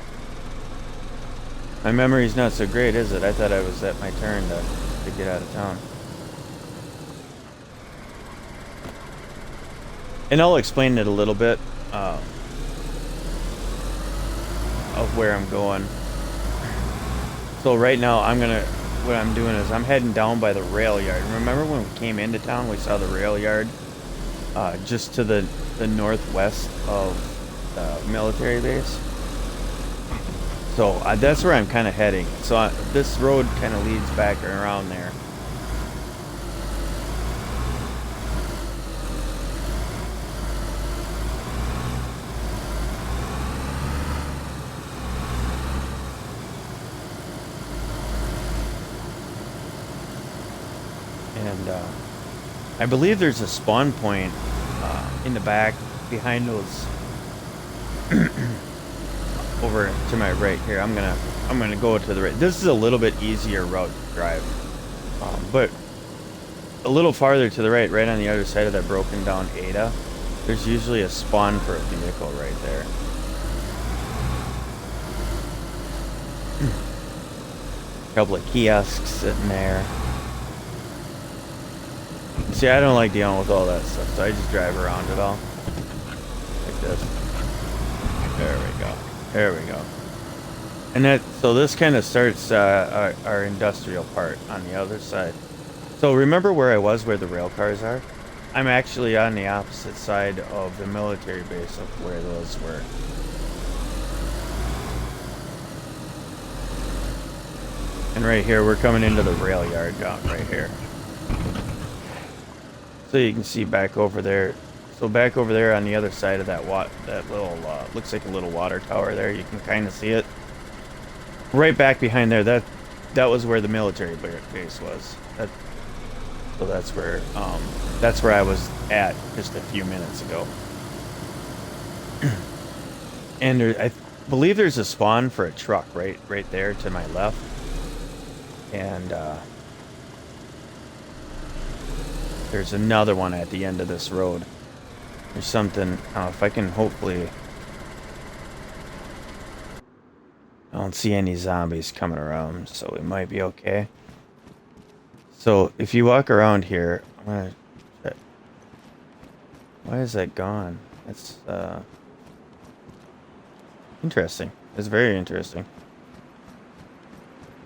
My memory's not so great, is it? I thought I was at my turn to get out of town. And I'll explain it a little bit of where I'm going. So right now, what I'm doing is I'm heading down by the rail yard. Remember when we came into town, we saw the rail yard just to the northwest of the military base. So that's where I'm kind of heading. So this road kind of leads back around there. And I believe there's a spawn point in the back behind those over to my right here. I'm gonna go to the right. This is a little bit easier route to drive, but a little farther to the right, right on the other side of that broken down Ada, there's usually a spawn for a vehicle right there. A couple of kiosks sitting there. See, I don't like dealing with all that stuff, so I just drive around it all like this. There we go. There we go. And so this kind of starts our industrial part on the other side. So remember where I was, where the rail cars are? I'm actually on the opposite side of the military base of where those were. And right here, we're coming into the rail yard down right here. So you can see back over there. So back over there on the other side of that little, looks like a little water tower there. You can kind of see it. Right back behind there, that was where the military base was. So that's where I was at just a few minutes ago. And I believe there's a spawn for a truck right there to my left. And there's another one at the end of this road. There's something, if I can hopefully... I don't see any zombies coming around, so we might be okay. So if you walk around here, I'm gonna check. Why is that gone? That's interesting. It's very interesting.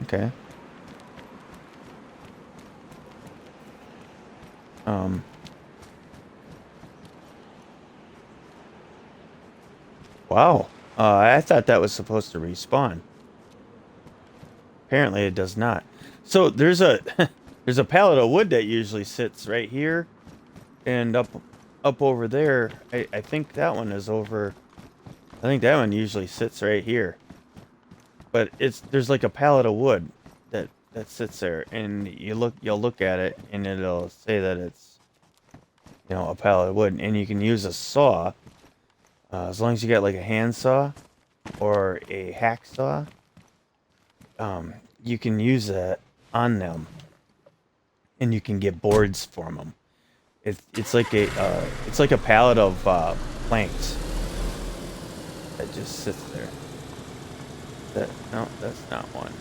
Okay. Wow. I thought that was supposed to respawn. Apparently it does not. So there's a there's a pallet of wood that usually sits right here and up over there. I think that one is over. I think that one usually sits right here. But there's like a pallet of wood that sits there, and you'll look at it and it'll say that it's, you know, a pallet of wood, and you can use a saw. As long as you got like a handsaw or a hacksaw, you can use that on them, and you can get boards from them. It's like a pallet of planks that just sits there. No, that's not one.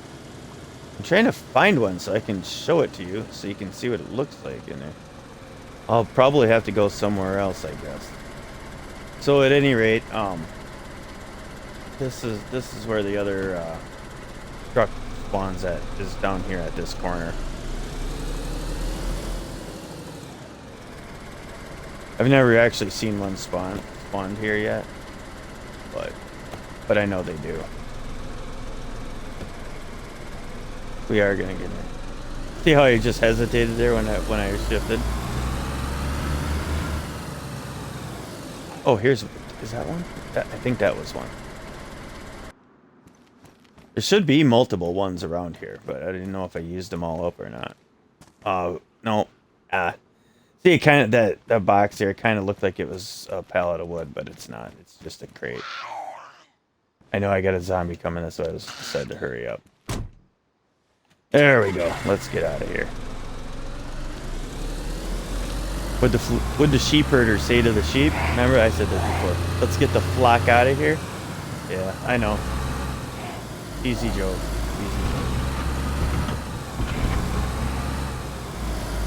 I'm trying to find one so I can show it to you, so you can see what it looks like in there. I'll probably have to go somewhere else, I guess. So at any rate, this is where the other truck spawns at, is down here at this corner. I've never actually seen one spawned here yet, but I know they do. We are gonna get in. See how I just hesitated there when I shifted? Oh, is that one? I think that was one. There should be multiple ones around here, but I didn't know if I used them all up or not. No. See, it kind of, that box there kind of looked like it was a pallet of wood, but it's not. It's just a crate. I know I got a zombie coming, that's why I decided to hurry up. There we go. Let's get out of here. Would the sheep herder say to the sheep? Remember, I said this before. Let's get the flock out of here. Yeah, I know. Easy joke. Easy joke.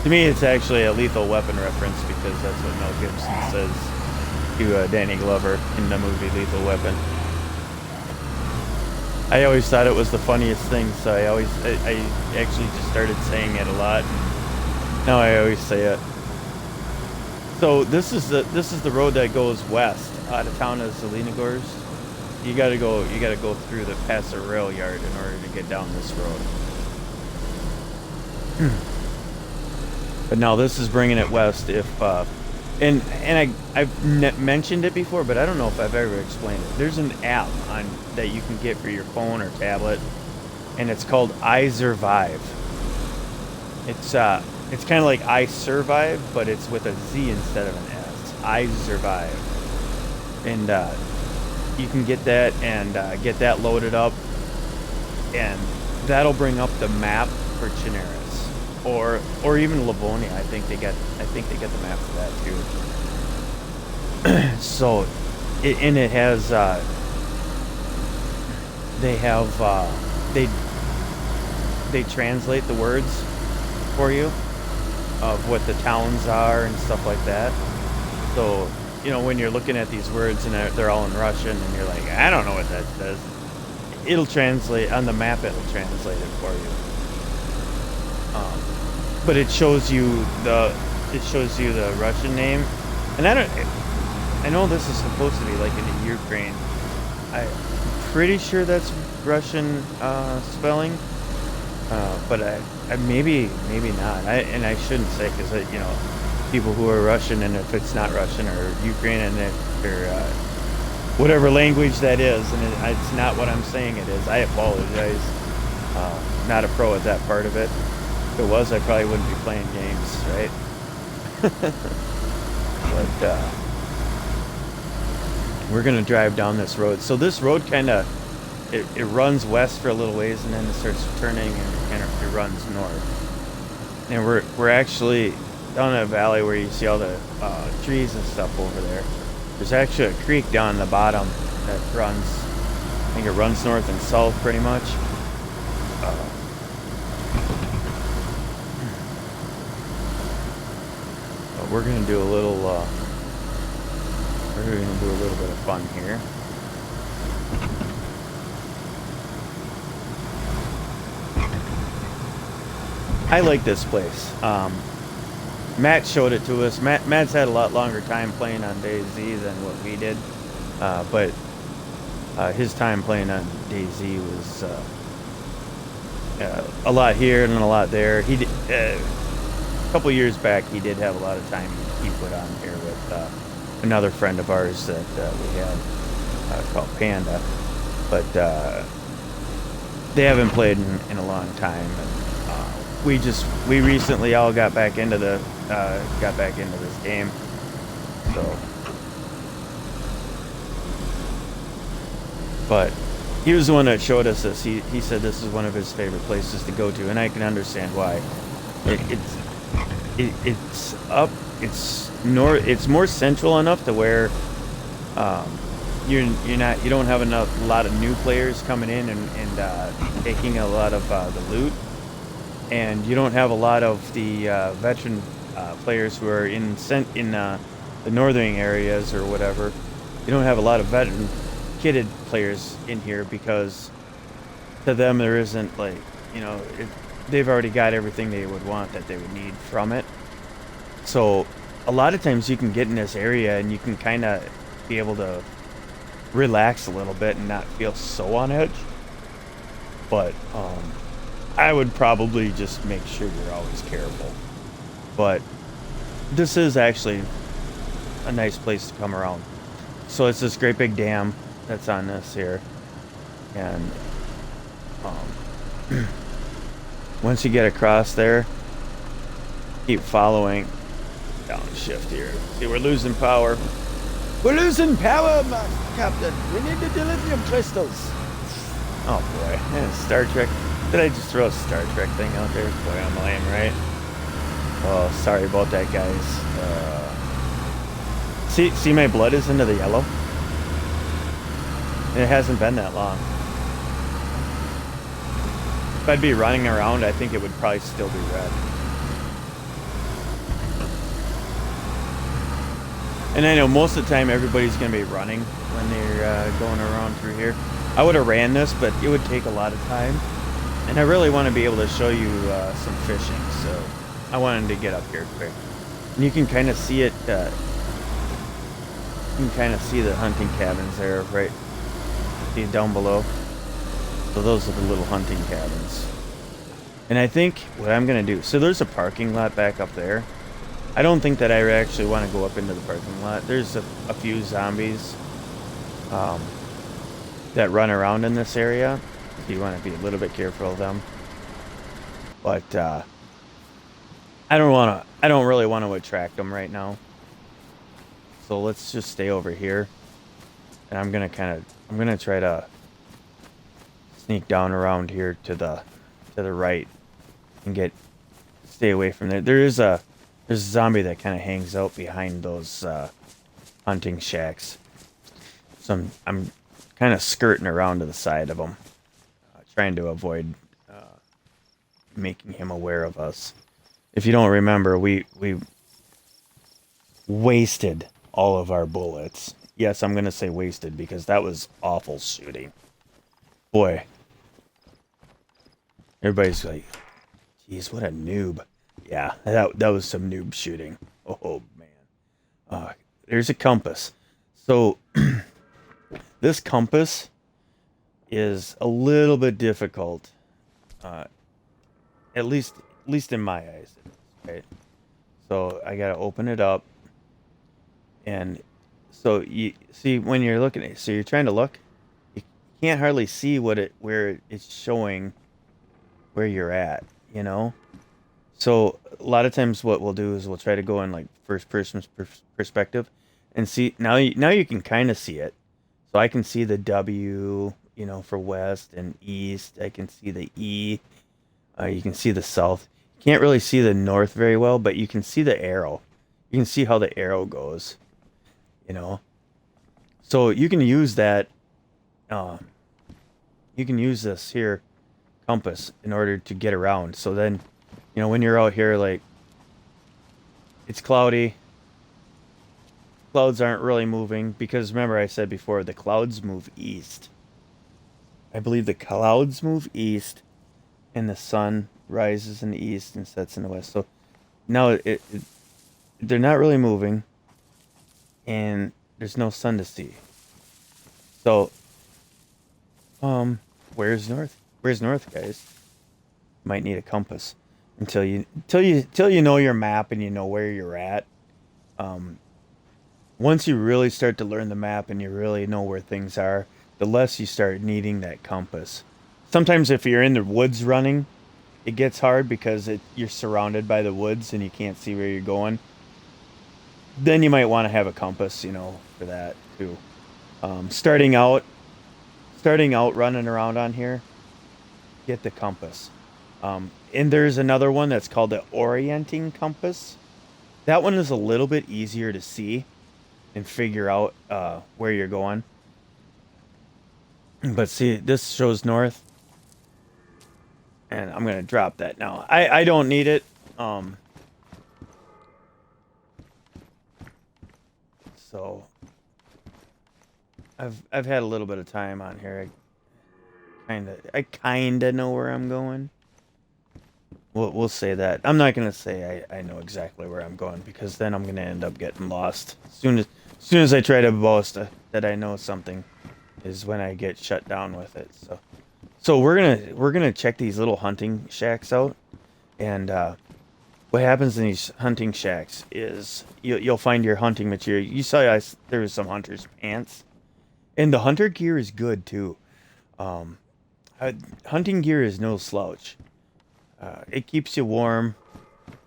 To me, it's actually a Lethal Weapon reference because that's what Mel Gibson says to Danny Glover in the movie Lethal Weapon. I always thought it was the funniest thing, so I actually just started saying it a lot. Now I always say it. So this is the road that goes west out of town of Zelenogorsk. You gotta go through past the rail yard in order to get down this road. But now this is bringing it west. I've mentioned it before, but I don't know if I've ever explained it. There's an app that you can get for your phone or tablet, and it's called iSurvive. It's It's kind of like I survive, but it's with a Z instead of an S. I survive, and you can get that and get that loaded up, and that'll bring up the map for Chernarus, or even Livonia. I think they get the map for that too. So, it has they have they translate the words for you of what the towns are and stuff like that. So, when you're looking at these words and they're all in Russian and you're like, I don't know what that says. It'll translate on the map. It'll translate it for you. But it shows you the Russian name, and I know this is supposed to be like in the Ukraine. I'm pretty sure that's Russian spelling, but I maybe not. I shouldn't say, because people who are Russian, and if it's not Russian or Ukrainian, or whatever language that is, and it's not what I'm saying it is, I apologize. Not a pro at that part of it. If it was, I probably wouldn't be playing games, right? But we're gonna drive down this road. So this road kind of it runs west for a little ways, and then it starts turning and it runs north. And we're actually down in a valley where you see all the trees and stuff over there. There's actually a creek down the bottom that runs, I think it runs north and south pretty much. We're gonna do a little bit of fun here. I like this place. Matt showed it to us. Matt's had a lot longer time playing on DayZ than what we did, but his time playing on DayZ was a lot here and a lot there. He did, a couple years back, he did have a lot of time he put on here with another friend of ours that we had called Panda, but they haven't played in a long time. And, we recently all got back into this game, so. But he was the one that showed us this. He said this is one of his favorite places to go to, and I can understand why. It's more central enough to where you don't have a lot of new players coming in and taking a lot of the loot. And you don't have a lot of the veteran players who are in the northern areas or whatever. You don't have a lot of veteran kitted players in here, because to them there isn't they've already got everything they would want that they would need from it. So a lot of times you can get in this area and you can kind of be able to relax a little bit and not feel so on edge. But I would probably just make sure you're always careful. But this is actually a nice place to come around. So it's this great big dam that's on this here. And once you get across there, keep following. Downshift here. See, we're losing power. We're losing power, Captain. We need the dilithium crystals. Oh boy, yeah, Star Trek. Did I just throw a Star Trek thing out there? Boy, I'm lame, right? Oh, sorry about that, guys. See, my blood is into the yellow. It hasn't been that long. If I'd be running around, I think it would probably still be red. And I know most of the time everybody's going to be running when they're going around through here. I would have ran this, but it would take a lot of time. And I really want to be able to show you some fishing, so I wanted to get up here quick. And you can kind of see it, you can kind of see the hunting cabins there, right? See down below? So those are the little hunting cabins. And I think what I'm going to do, so there's a parking lot back up there. I don't think that I actually want to go up into the parking lot. There's a few zombies that run around in this area. So you want to be a little bit careful of them. But I don't really want to attract them right now. So let's just stay over here. And I'm gonna try to sneak down around here to the right and stay away from there. There's a zombie that kind of hangs out behind those hunting shacks. So I'm kind of skirting around to the side of them, trying to avoid making him aware of us. If you don't remember, we wasted all of our bullets. Yes, I'm gonna say wasted because that was awful shooting. Boy, everybody's like, "Geez, what a noob." Yeah, that was some noob shooting. Oh man. There's a compass. So this compass is a little bit difficult. Uh, at least in my eyes, right? So I gotta open it up, and so you see when you're looking at, so you're trying to look, you can't hardly see where it's showing where you're at, you know. So a lot of times, what we'll do is we'll try to go in like first person perspective, and see now you can kind of see it. So I can see the W, you know, for west and east. I can see the E. You can see the south. You can't really see the north very well, but you can see the arrow. You can see how the arrow goes, you know. So you can use that. Uh, you can use this here compass in order to get around. So then, you know, when you're out here, like it's cloudy, clouds aren't really moving because remember I said before the clouds move east. I believe the clouds move east, and the sun rises in the east and sets in the west. So now they're not really moving, and there's no sun to see. So, um, where's north? Where's north, guys? Might need a compass until you know your map and you know where you're at. Um, Once you really start to learn the map and you really know where things are, the less you start needing that compass. Sometimes if you're in the woods running, it gets hard because you're surrounded by the woods and you can't see where you're going. Then you might want to have a compass, you know, for that too. Um, starting out, starting out running around on here, get the compass. And there's another one that's called the orienting compass. That one is a little bit easier to see and figure out where you're going. But see, this shows north, and I'm gonna drop that now. I don't need it. Um, so I've had a little bit of time on here. I kinda know where I'm going. We'll say that. I'm not gonna say I know exactly where I'm going because then I'm gonna end up getting lost. As soon as I try to boast that I know something, is when I get shut down with it. So we're gonna check these little hunting shacks out, and what happens in these hunting shacks is you'll find your hunting material. You saw there was some hunter's pants, and the hunter gear is good too. Um, Hunting gear is no slouch. It keeps you warm,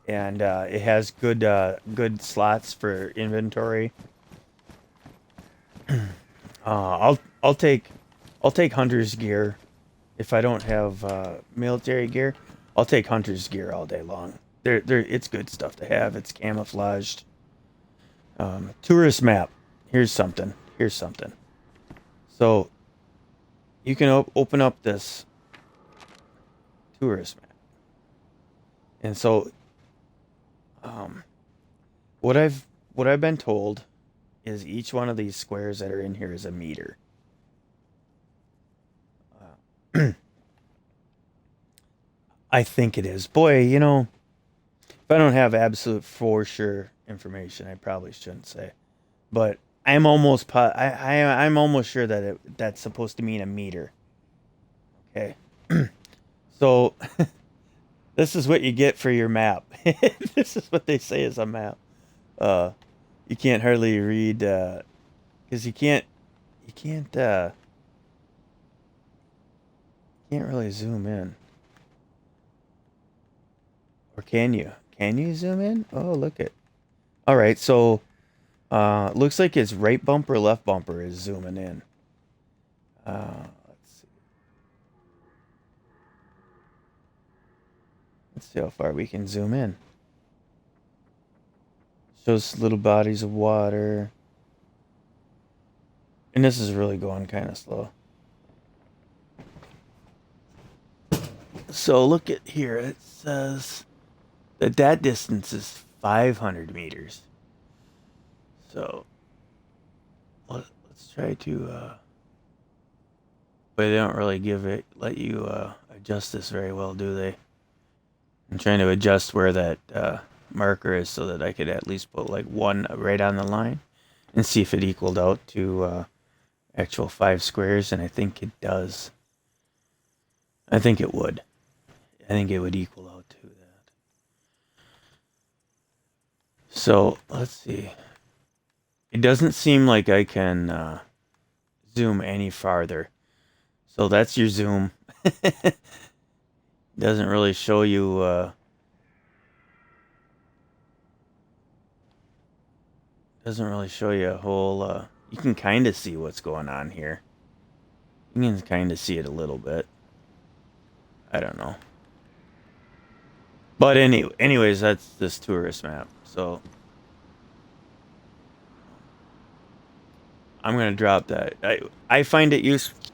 and it has good slots for inventory. I'll take hunter's gear if I don't have military gear. I'll take hunter's gear all day long. It's good stuff to have. It's camouflaged. Tourist map. Here's something. Here's something. So you can open up this tourist map, and so um, what I've been told is each one of these squares that are in here is a meter. I think it is. Boy, you know, if I don't have absolute for sure information, I probably shouldn't say. But I'm almost sure that that's supposed to mean a meter. Okay. So this is what you get for your map. This is what they say is a map. Uh, you can't hardly read because you can't really zoom in. Or can you? Can you zoom in? Oh, look at. All right, so looks like his right bumper, left bumper is zooming in. Let's see. Let's see how far we can zoom in. Shows little bodies of water. And this is really going kind of slow. So look at here. It says that distance is 500 meters. So let's try to. But they don't really let you adjust this very well, do they? I'm trying to adjust where that marker is so that I could at least put like one right on the line and see if it equaled out to actual 5 squares, and I think it does. I think it would. I think it would equal out to that. So let's see. It doesn't seem like I can zoom any farther. So that's your zoom. Doesn't really show you. Doesn't really show you a whole. You can kind of see what's going on here. You can kind of see it a little bit. I don't know. But anyways, that's this tourist map. So I'm gonna drop that. I find it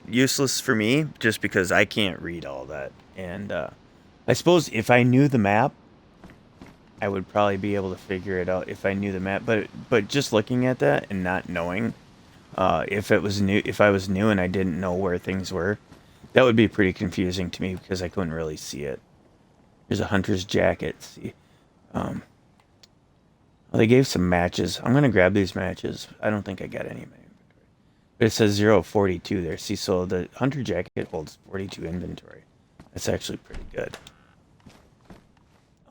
useless for me just because I can't read all that. And I suppose if I knew the map, I would probably be able to figure it out if I knew the map. But just looking at that and not knowing, if I was new and I didn't know where things were, that would be pretty confusing to me because I couldn't really see it. There's a hunter's jacket. See, well, they gave some matches. I'm gonna grab these matches. I don't think I got any. But it says 0.42 there. See, so the hunter jacket holds 42 inventory. That's actually pretty good.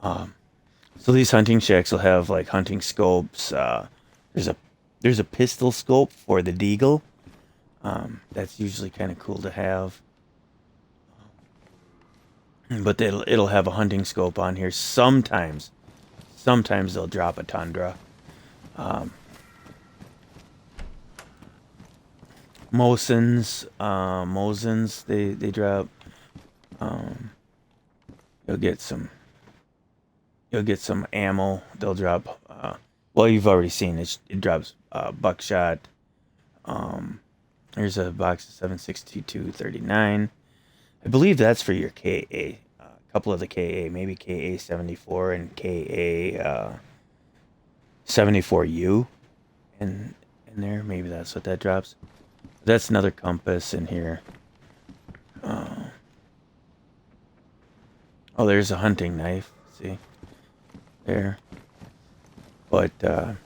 So these hunting shacks will have like hunting scopes. There's a pistol scope for the deagle. That's usually kind of cool to have. But it'll have a hunting scope on here. Sometimes they'll drop a Tundra. Mosins, they drop. You'll get some ammo. They'll drop. Well, you've already seen it. It drops buckshot. Here's a box of 7.62 I believe that's for your KA. A couple of the KA, maybe KA 74 and KA 74U, in there. Maybe that's what that drops. That's another compass in here. Oh, there's a hunting knife. See there, but and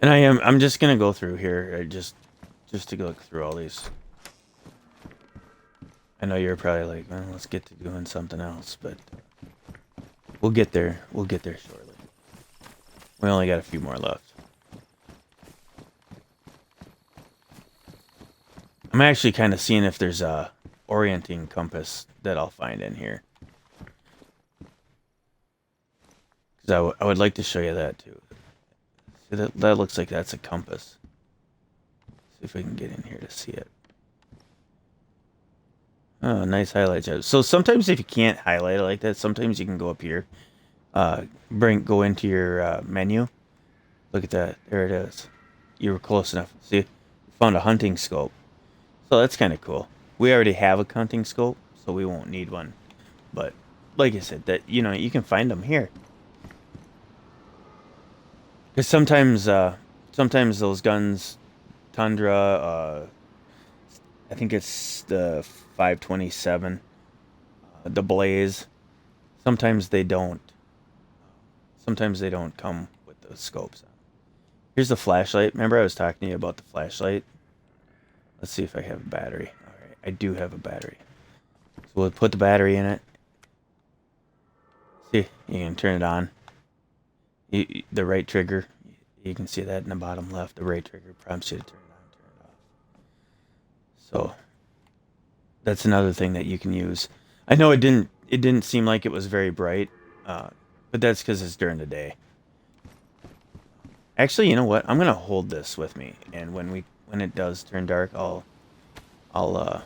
I'm just gonna go through here just to look through all these. I know you're probably like, well, let's get to doing something else, but we'll get there. We'll get there shortly. We only got a few more left. I'm actually kind of seeing if there's a orienting compass that I'll find in here. Because I would like to show you that too. See, that looks like that's a compass. See if we can get in here to see it. Oh, nice highlight job. So sometimes if you can't highlight it like that, sometimes you can go up here. Go into your menu. Look at that. There it is. You were close enough. See? Found a hunting scope. So that's kind of cool. We already have a hunting scope, so we won't need one. But like I said, that you can find them here. Because sometimes those guns, Tundra, I think it's the 527, the Blaze. Sometimes they don't. Sometimes they don't come with those scopes. Here's the flashlight. Remember I was talking to you about the flashlight? Let's see if I have a battery. All right, I do have a battery. So we'll put the battery in it. See, you can turn it on. The right trigger, you can see that in the bottom left. The right trigger prompts you to turn it on, turn it off. So that's another thing that you can use. I know it it didn't seem like it was very bright, but that's because it's during the day. Actually, you know what? I'm gonna hold this with me, and when it does turn dark, I'll uh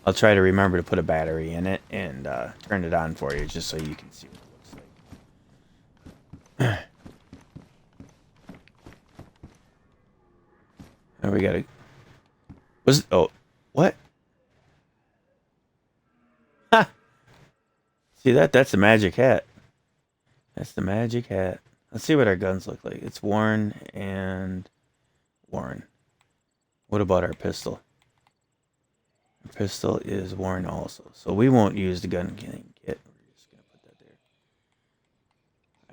I'll try to remember to put a battery in it and turn it on for you, just so you can see what it looks like. And we got it. What? Ha! See that? That's the magic hat. That's the magic hat. Let's see what our guns look like. It's worn and worn. What about our pistol? Our pistol is worn also. So we won't use the gun kit. We're just going to put that there.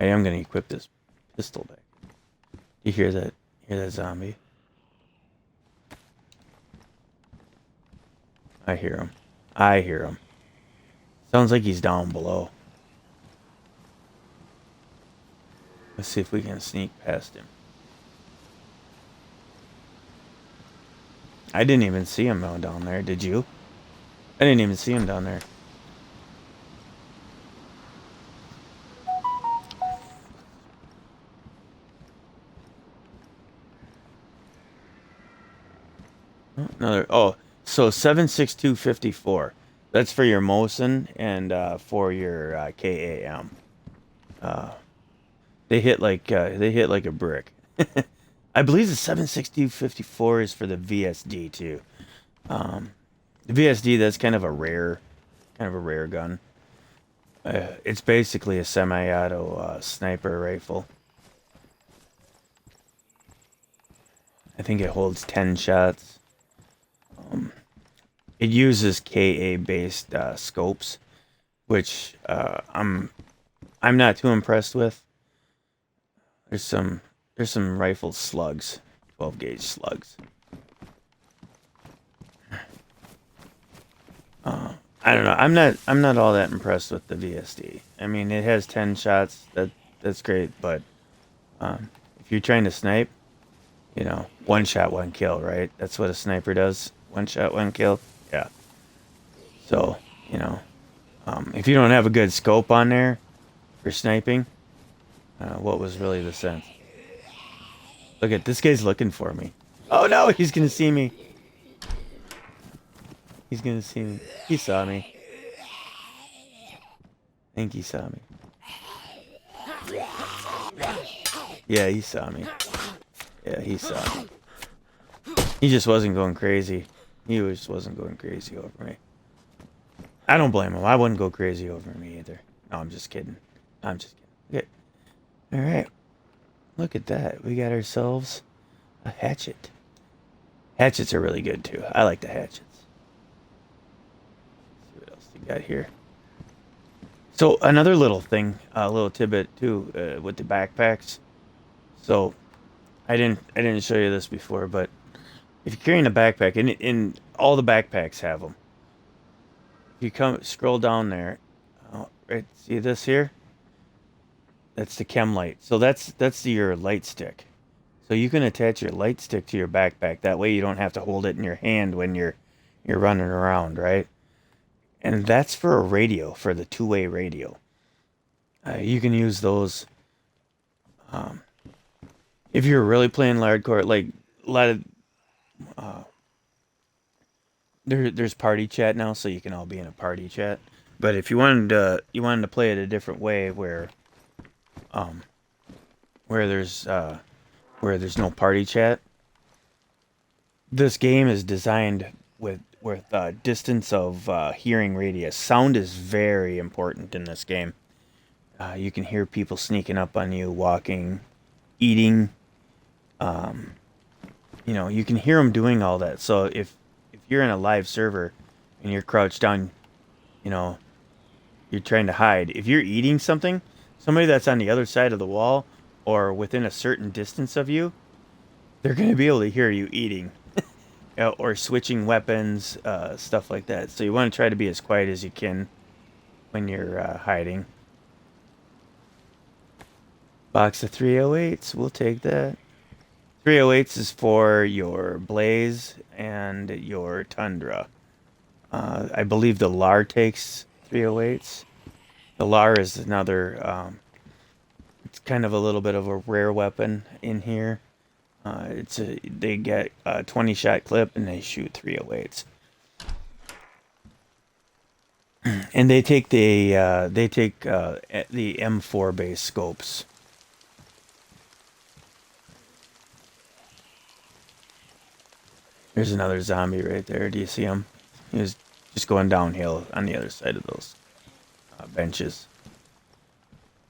I am going to equip this pistol back. You hear that? Hear that zombie? I hear him. I hear him. Sounds like he's down below. Let's see if we can sneak past him. I didn't even see him down there, did you? I didn't even see him down there. Another. Oh, so 76254. That's for your Mosin and for your KAM. They hit like a brick. I believe the 76254 is for the VSD too. The VSD, that's kind of a rare gun. It's basically a semi-auto sniper rifle. I think it holds 10 shots. It uses KA-based scopes, which I'm not too impressed with. There's some rifle slugs, 12 gauge slugs. I don't know. I'm not all that impressed with the VSD. I mean, it has 10 shots. That's great, but if you're trying to snipe, you know, one shot, one kill, right? That's what a sniper does. One shot, one kill. Yeah. So, you know, if you don't have a good scope on there for sniping, what was really the sense? Look at this guy's looking for me. Oh no, he's gonna see me. He's gonna see me. He saw me. I think he saw me. Yeah, he saw me. Yeah, he saw me. He just wasn't going crazy. He just wasn't going crazy over me. I don't blame him. I wouldn't go crazy over me either. No, I'm just kidding. I'm just kidding. Okay. Alright. Look at that. We got ourselves a hatchet. Hatchets are really good too. I like the hatchets. Let's see what else we got here. So another little thing, a little tidbit too, with the backpacks. So I didn't show you this before, but if you're carrying a backpack, and in all the backpacks have them. If you scroll down there, right, see this here? That's the chem light. So that's your light stick. So you can attach your light stick to your backpack. That way you don't have to hold it in your hand when you're running around, right? And that's for a radio, for the two-way radio. You can use those if you're really playing hardcore, like a lot of there's party chat now, so you can all be in a party chat. But if you wanted to play it a different way, where there's no party chat, this game is designed with distance of hearing radius. Sound is very important in this game. You can hear people sneaking up on you, walking, eating. You know, you can hear them doing all that. So if you're in a live server and you're crouched down, you know, you're trying to hide. If you're eating something, somebody that's on the other side of the wall or within a certain distance of you, they're going to be able to hear you eating. Or switching weapons, stuff like that. So you want to try to be as quiet as you can when you're hiding. Box of 308s, we'll take that. 308s is for your Blaze and your Tundra. I believe the LAR takes 308s. The LAR is another. It's kind of a little bit of a rare weapon in here. They get a 20 shot clip and they shoot 308s. And they take the M4 based scopes. There's another zombie right there. Do you see him? He was just going downhill on the other side of those benches.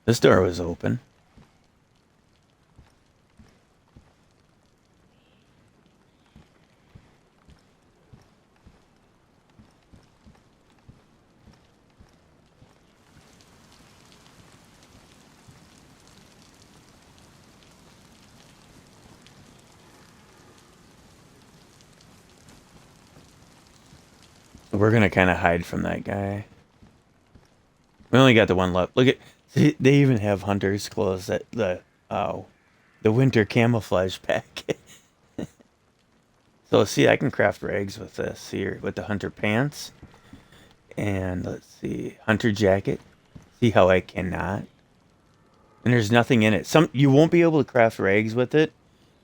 This door was open. We're gonna kind of hide from that guy. We only got the one left. Look at, see, they even have hunter's clothes that the winter camouflage pack. So see, I can craft rags with this here with the hunter pants, and let's see, hunter jacket. See how I cannot? And there's nothing in it. You won't be able to craft rags with it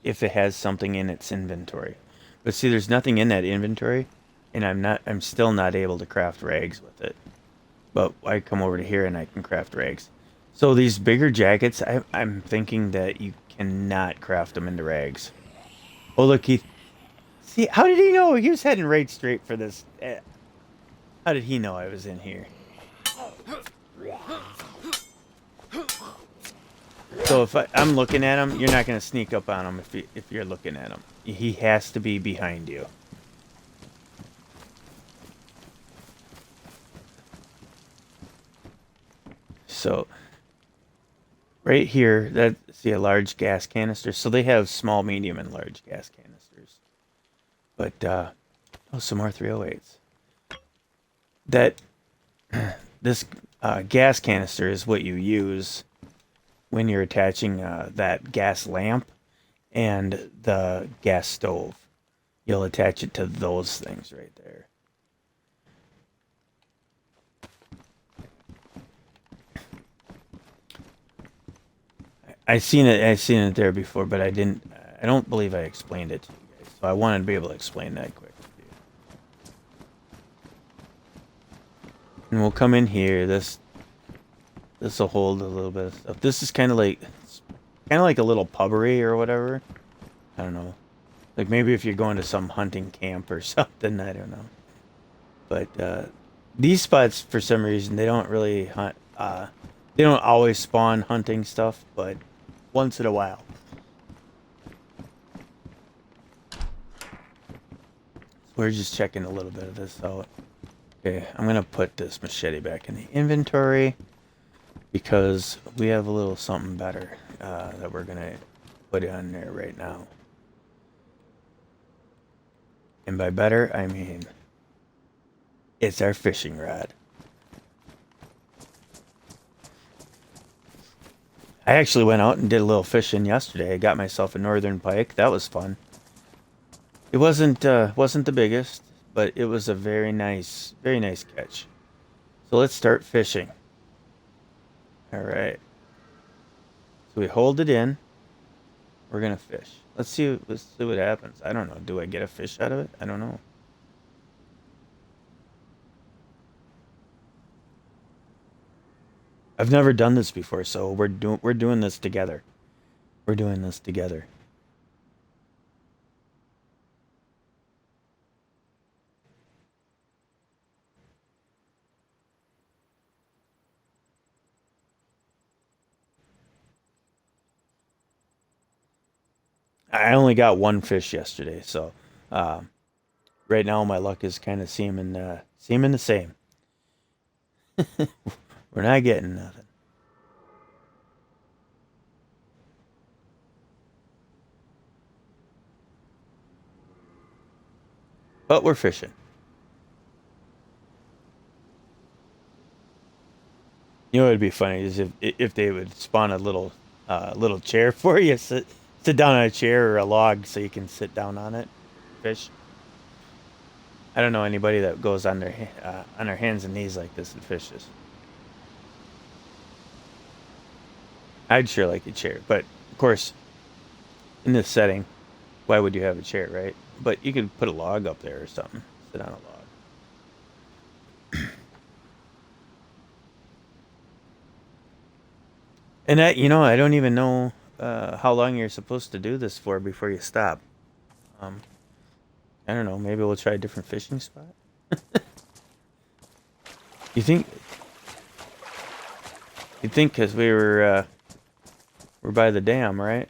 if it has something in its inventory. But see, there's nothing in that inventory. And I'm still not able to craft rags with it. But I come over to here and I can craft rags. So these bigger jackets, I'm thinking that you cannot craft them into rags. Oh, look, Keith. See, how did he know? He was heading right straight for this. How did he know I was in here? So if I'm looking at him, you're not going to sneak up on him if you're looking at him. He has to be behind you. So right here, see a large gas canister. So they have small, medium, and large gas canisters. But some more 308s. This gas canister is what you use when you're attaching that gas lamp and the gas stove. You'll attach it to those things right there. I seen it there before, but I don't believe I explained it to you guys. So I wanted to be able to explain that quick to you. And we'll come in here. This will hold a little bit of stuff. This is kind of like a little pubbery or whatever. I don't know. Like maybe if you're going to some hunting camp or something, I don't know. But these spots, for some reason, they don't really hunt. They don't always spawn hunting stuff, but once in a while. We're just checking a little bit of this out. Okay, I'm gonna put this machete back in the inventory because we have a little something better that we're gonna put on there right now. And by better, I mean it's our fishing rod. I actually went out and did a little fishing yesterday. I got myself a northern pike. That was fun. It wasn't the biggest, but it was a very nice catch. So let's start fishing. All right. So we hold it in. We're gonna fish. Let's see what happens. I don't know. Do I get a fish out of it? I don't know. I've never done this before, so we're doing this together. We're doing this together. I only got one fish yesterday, so right now my luck is kind of seeming the same. We're not getting nothing. But we're fishing. You know what would be funny is if they would spawn a little chair for you, sit down on a chair or a log so you can sit down on it, fish. I don't know anybody that goes on their hands and knees like this and fishes. I'd sure like a chair, but of course, in this setting, why would you have a chair, right? But you could put a log up there or something. Sit on a log. And I don't even know how long you're supposed to do this for before you stop. Um, I don't know. Maybe we'll try a different fishing spot. You think? You think because we're by the dam, right?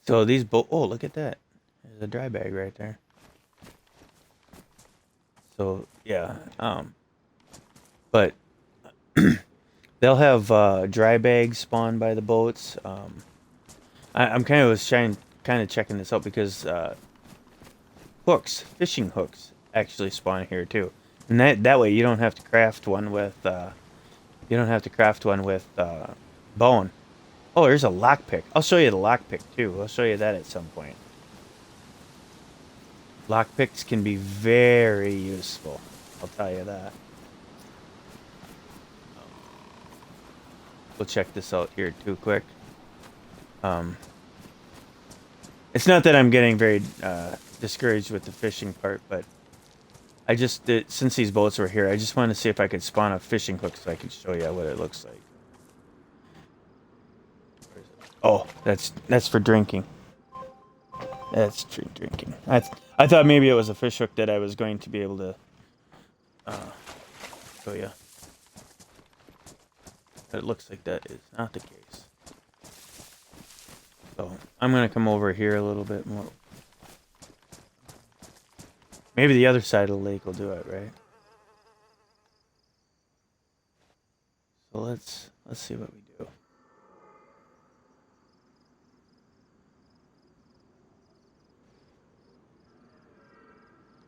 So these boat. Oh, look at that. There's a dry bag right there. So yeah. But they'll have dry bags spawned by the boats. I'm kind of checking this out because fishing hooks, actually spawn here too, and that way you don't have to craft one with bone. Oh, there's a lockpick. I'll show you the lockpick too. I'll show you that at some point. Lockpicks can be very useful. I'll tell you that. We'll check this out here too quick. Um, it's not that I'm getting very discouraged with the fishing part, but since these boats were here, I just wanted to see if I could spawn a fishing hook so I could show you what it looks like. Oh, that's for drinking. That's drinking. I thought maybe it was a fish hook that I was going to be able to show you. But it looks like that is not the case. So I'm gonna come over here a little bit more. Maybe the other side of the lake will do it, right? So let's see what we do.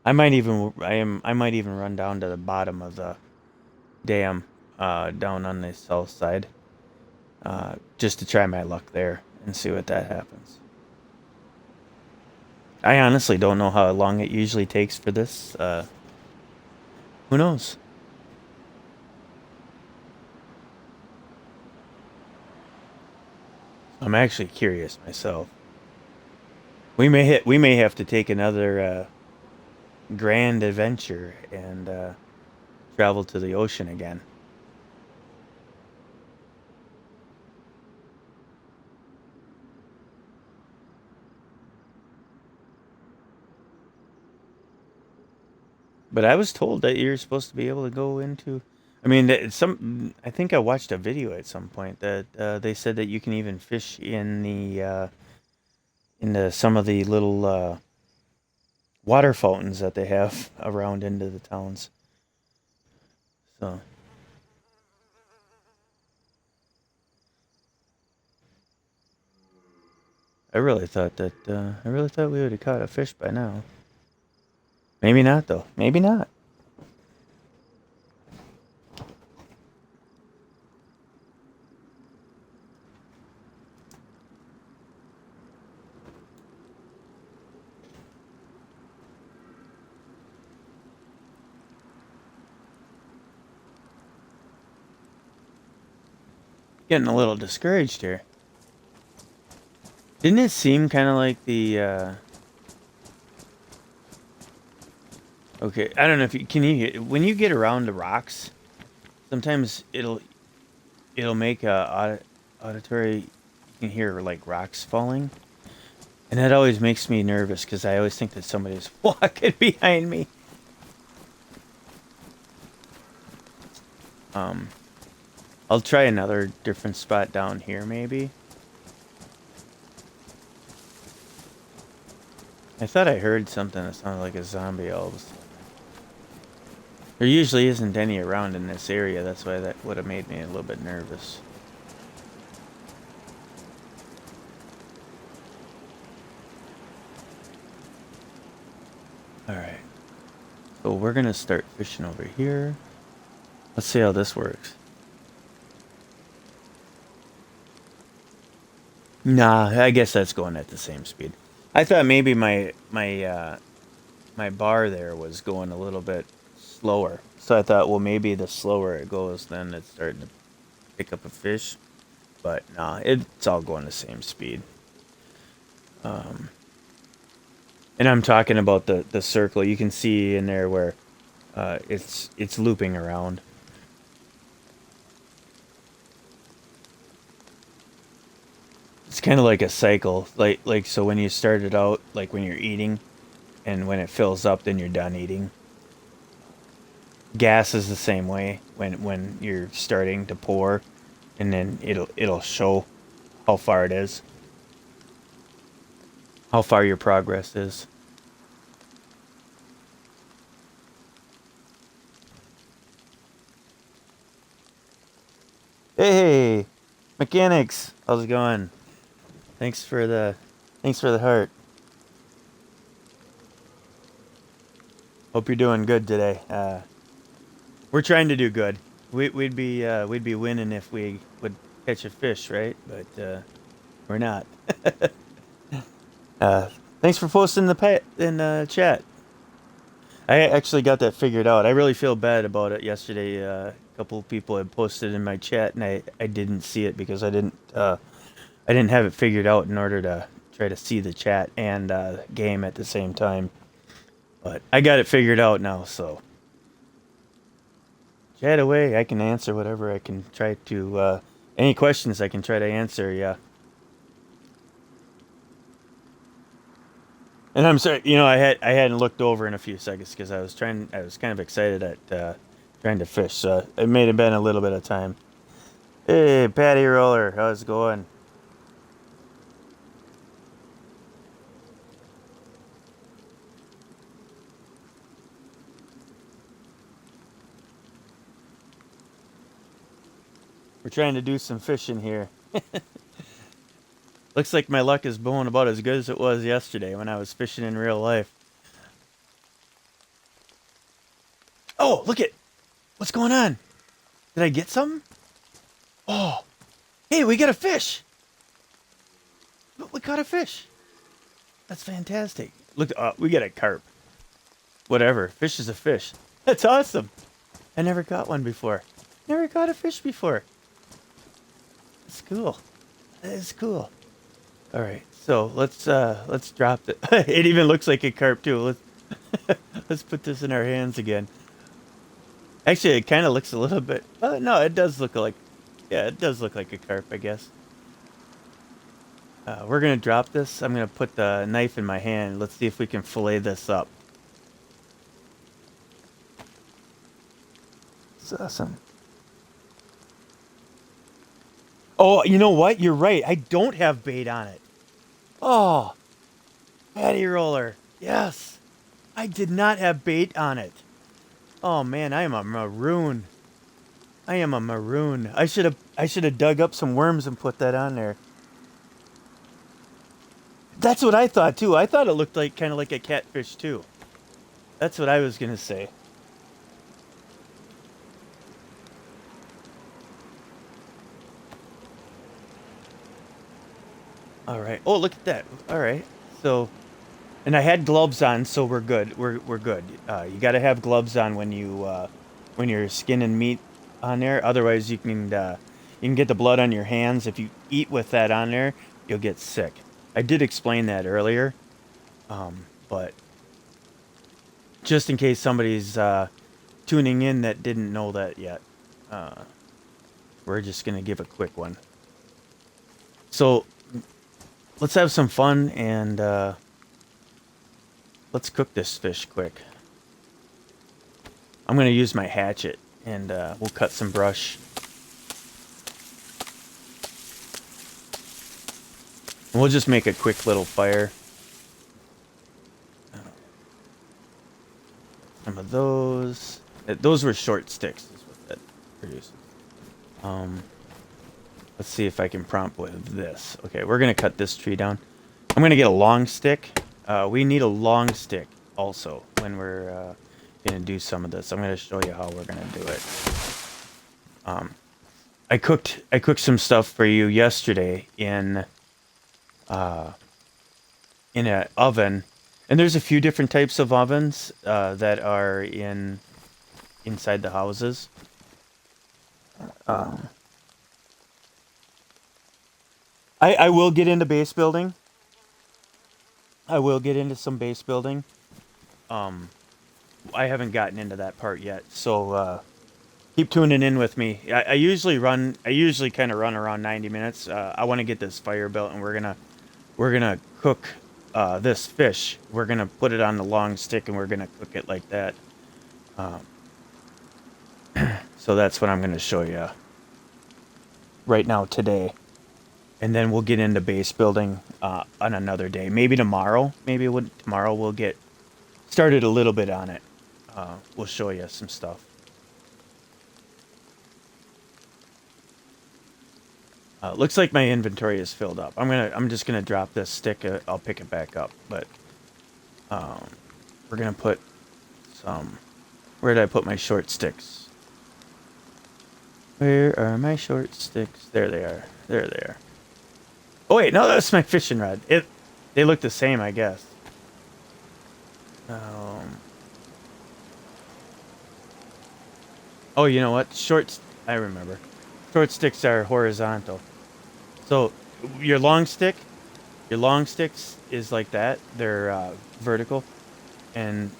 I might even run down to the bottom of the dam, down on the south side, just to try my luck there and see what that happens. I honestly don't know how long it usually takes for this. Who knows? I'm actually curious myself. We may have to take another grand adventure and travel to the ocean again. But I was told that you're supposed to be able to go into. I mean, I think I watched a video at some point that they said that you can even fish in the some of the little water fountains that they have around into the towns. So I really thought we would have caught a fish by now. Maybe not though. Maybe not. Getting a little discouraged here. Didn't it seem kind of like the okay, I don't know if you can when you get around the rocks, sometimes it'll make a auditory. You can hear like rocks falling, and that always makes me nervous because I always think that somebody's walking behind me. Um, I'll try another different spot down here maybe. I thought I heard something that sounded like a zombie all of a sudden. There usually isn't any around in this area. That's why that would have made me a little bit nervous. Alright. So we're going to start fishing over here. Let's see how this works. Nah, I guess that's going at the same speed. I thought maybe my bar there was going a little bit slower. So I thought, well, maybe the slower it goes, then it's starting to pick up a fish. But nah, it's all going the same speed. Um, and I'm talking about the circle. You can see in there where it's looping around. It's kind of like a cycle, like so when you start it out, like when you're eating, and when it fills up, then you're done eating. Gas is the same way when you're starting to pour, and then it'll show how far it is, how far your progress is. Hey, mechanics, how's it going? Thanks for the thanks for the heart. Hope you're doing good today. We're trying to do good. We'd be winning if we would catch a fish, right? But we're not. Uh, thanks for posting in the chat. I actually got that figured out. I really feel bad about it yesterday. A couple of people had posted in my chat, and I didn't see it because I didn't have it figured out in order to try to see the chat and game at the same time. But I got it figured out now, so chat away. I can answer whatever. I can try to any questions I can try to answer. Yeah. And I'm sorry, I hadn't looked over in a few seconds because I was kind of excited at trying to fish. So it may have been a little bit of time. Hey, Patty Roller, how's it going? We're trying to do some fishing here. Looks like my luck is going about as good as it was yesterday when I was fishing in real life. Oh, look it! What's going on? Did I get something? Oh, hey, we got a fish! We caught a fish. That's fantastic. Look, we got a carp. Whatever. Fish is a fish. That's awesome. I never caught one before. Never caught a fish before. That's cool. That is cool. All right, so let's drop it. It even looks like a carp too. Let's put this in our hands again. Actually, it kind of looks a little bit. No, it does look like. Yeah, it does look like a carp, I guess. We're gonna drop this. I'm gonna put the knife in my hand. Let's see if we can fillet this up. It's awesome. Oh, you know what? You're right. I don't have bait on it. Oh, patty roller. Yes. I did not have bait on it. Oh man, I am a maroon. I am a maroon. I should have dug up some worms and put that on there. That's what I thought too. I thought it looked like kind of like a catfish too. That's what I was gonna say. All right. Oh, look at that. All right. So, and I had gloves on, so we're good. We're good. You got to have gloves on when you're skinning meat on there. Otherwise, you can get the blood on your hands. If you eat with that on there, you'll get sick. I did explain that earlier, but just in case somebody's tuning in that didn't know that yet, uh, we're just gonna give a quick one. So let's have some fun and let's cook this fish quick. I'm gonna use my hatchet and we'll cut some brush. And we'll just make a quick little fire. Some of those. Those were short sticks, is what that produced. Um, let's see if I can prompt with this. Okay, we're gonna cut this tree down. I'm gonna get a long stick. We need a long stick also when we're gonna do some of this. I'm gonna show you how we're gonna do it. Um, I cooked some stuff for you yesterday in in an oven. And there's a few different types of ovens that are inside the houses. I will get into base building. I will get into some base building. Um, I haven't gotten into that part yet, so keep tuning in with me. I usually run. I usually kind of run around 90 minutes. I want to get this fire built, and we're gonna cook this fish. We're gonna put it on the long stick, and we're gonna cook it like that. Um, so that's what I'm gonna show you right now today, and then we'll get into base building on another day. Maybe tomorrow. Tomorrow we'll get started a little bit on it. We'll show you some stuff. Looks like my inventory is filled up. I'm just gonna drop this stick. I'll pick it back up, but we're gonna put some. Where did I put my short sticks? Where are my short sticks? There they are. There they are. Oh wait, no, that's my fishing rod. They look the same, I guess. Oh, you know what? I remember. Short sticks are horizontal. So your long sticks is like that. They're vertical, and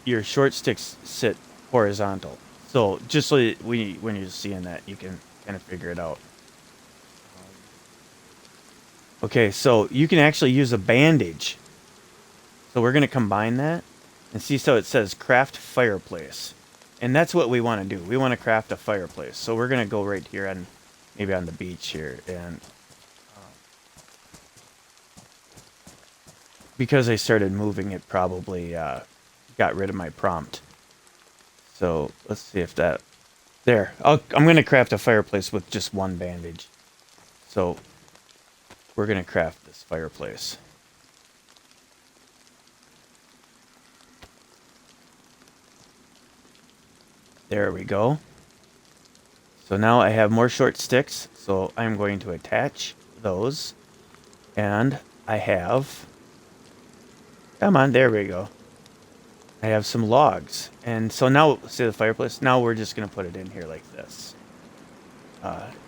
your short sticks sit horizontal. So just so when you're seeing that, you can kind of figure it out. Okay, so you can actually use a bandage. So we're going to combine that and see, so it says craft fireplace. And that's what we want to do. We want to craft a fireplace. So we're going to go right here on maybe on the beach here, and because I started moving, it probably got rid of my prompt. So let's see if that there. I'm going to craft a fireplace with just one bandage. So we're going to craft this fireplace. There we go. So now I have more short sticks, so I'm going to attach those. And I have... Come on, there we go. I have some logs. And so now, see the fireplace? Now we're just going to put it in here like this.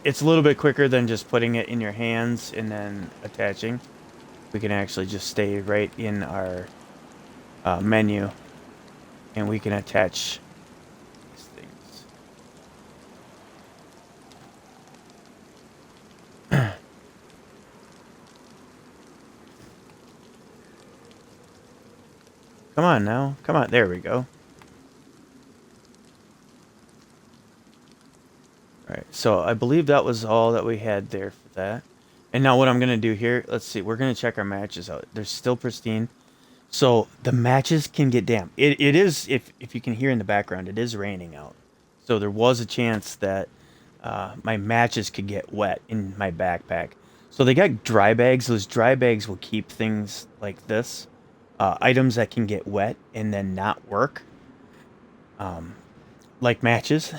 It's a little bit quicker than just putting it in your hands and then attaching. We can actually just stay right in our menu, and we can attach these things. Come on now. Come on. There we go. Alright, so I believe that was all that we had there for that. And now what I'm going to do here, let's see, we're going to check our matches out. They're still pristine. So the matches can get damp. It is, if you can hear in the background, it is raining out. So there was a chance that my matches could get wet in my backpack. So they got dry bags. Those dry bags will keep things like this. Items that can get wet and then not work. Like matches.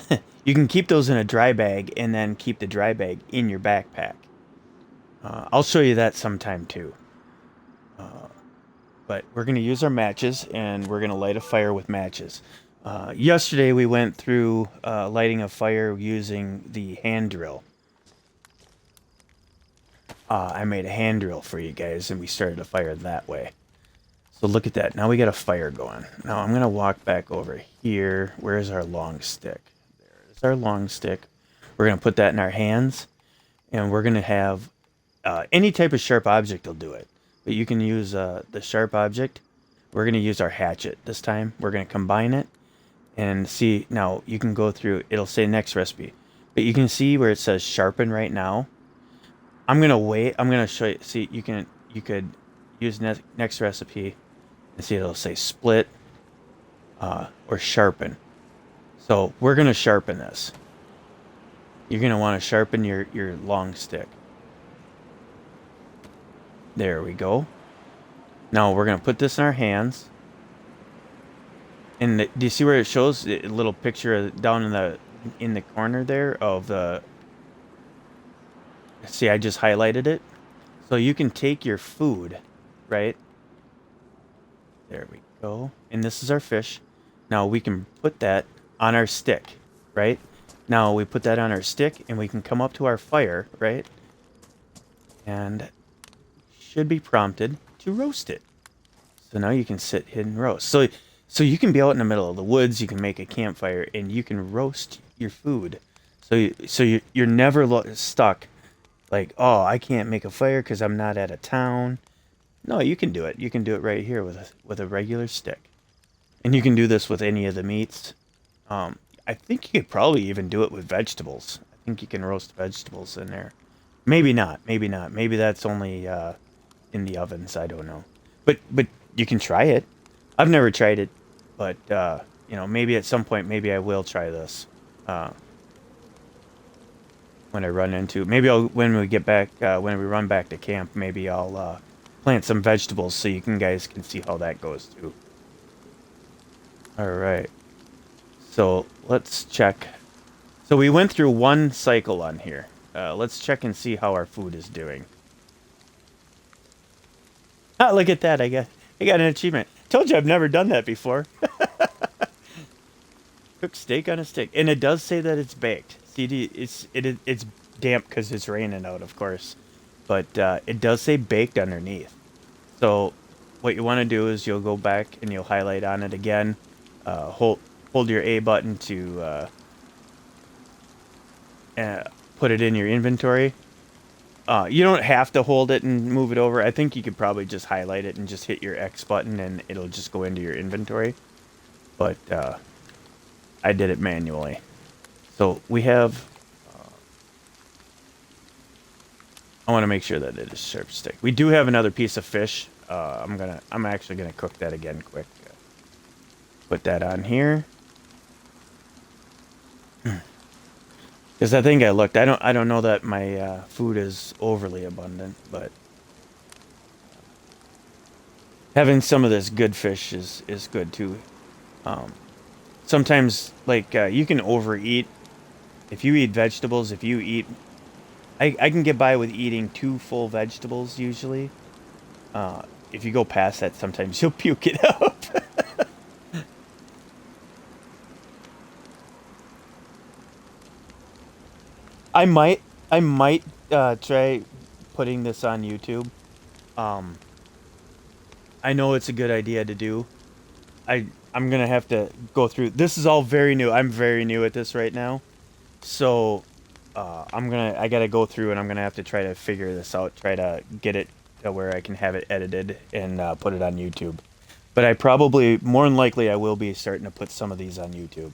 You can keep those in a dry bag and then keep the dry bag in your backpack. I'll show you that sometime too. But we're going to use our matches, and we're going to light a fire with matches. Yesterday we went through lighting a fire using the hand drill. I made a hand drill for you guys, and we started a fire that way. So look at that. Now we got a fire going. Now I'm going to walk back over here. Where's our long stick? There's our long stick. We're going to put that in our hands, and we're going to have any type of sharp object will do it. But you can use the sharp object. We're going to use our hatchet this time. We're going to combine it and see. Now you can go through. It'll say next recipe. But you can see where it says sharpen right now. I'm going to wait. I'm going to show you. See, you could use next recipe and see it'll say split or sharpen. So we're going to sharpen this. You're going to want to sharpen your long stick. There we go. Now we're going to put this in our hands. And do you see where it shows a little picture down in the corner there of the... See, I just highlighted it. So you can take your food, right? There we go. And this is our fish. Now we can put that on our stick, right? Now we put that on our stick and we can come up to our fire, right? And should be prompted to roast it. So now you can sit hidden roast. So you can be out in the middle of the woods, you can make a campfire and you can roast your food. You're never stuck like, "Oh, I can't make a fire cuz I'm not at a town." No, you can do it. You can do it right here with a regular stick. And you can do this with any of the meats. I think you could probably even do it with vegetables. I think you can roast vegetables in there. Maybe not. Maybe not. Maybe that's only in the ovens. I don't know. But you can try it. I've never tried it, but maybe at some point, maybe I will try this. When I run into, maybe when we get back, when we run back to camp, maybe I'll plant some vegetables so you guys can see how that goes too. All right. So let's check. So we went through one cycle on here. Let's check and see how our food is doing. Ah, look at that! I got an achievement. Told you I've never done that before. Cook steak on a stick, and it does say that it's baked. See, it's damp because it's raining out, of course, but it does say baked underneath. So what you want to do is you'll go back and you'll highlight on it again. Hold your A button to put it in your inventory. You don't have to hold it and move it over. I think you could probably just highlight it and just hit your X button and it'll just go into your inventory. But I did it manually. So we have... I want to make sure that it is sharp stick. We do have another piece of fish. I'm actually gonna cook that again quick. Put that on here. Because I think I looked. I don't know that my food is overly abundant, but having some of this good fish is good too. Sometimes like you can overeat. If you eat vegetables, I can get by with eating 2 full vegetables usually. If you go past that, sometimes you'll puke it up. I might try putting this on YouTube. Um, I know it's a good idea to do. I'm gonna have to go through. This is all very new. I'm very new at this right now, so I gotta go through and I'm gonna have to try to figure this out. Try to get it to where I can have it edited and put it on YouTube. But more than likely, I will be starting to put some of these on YouTube.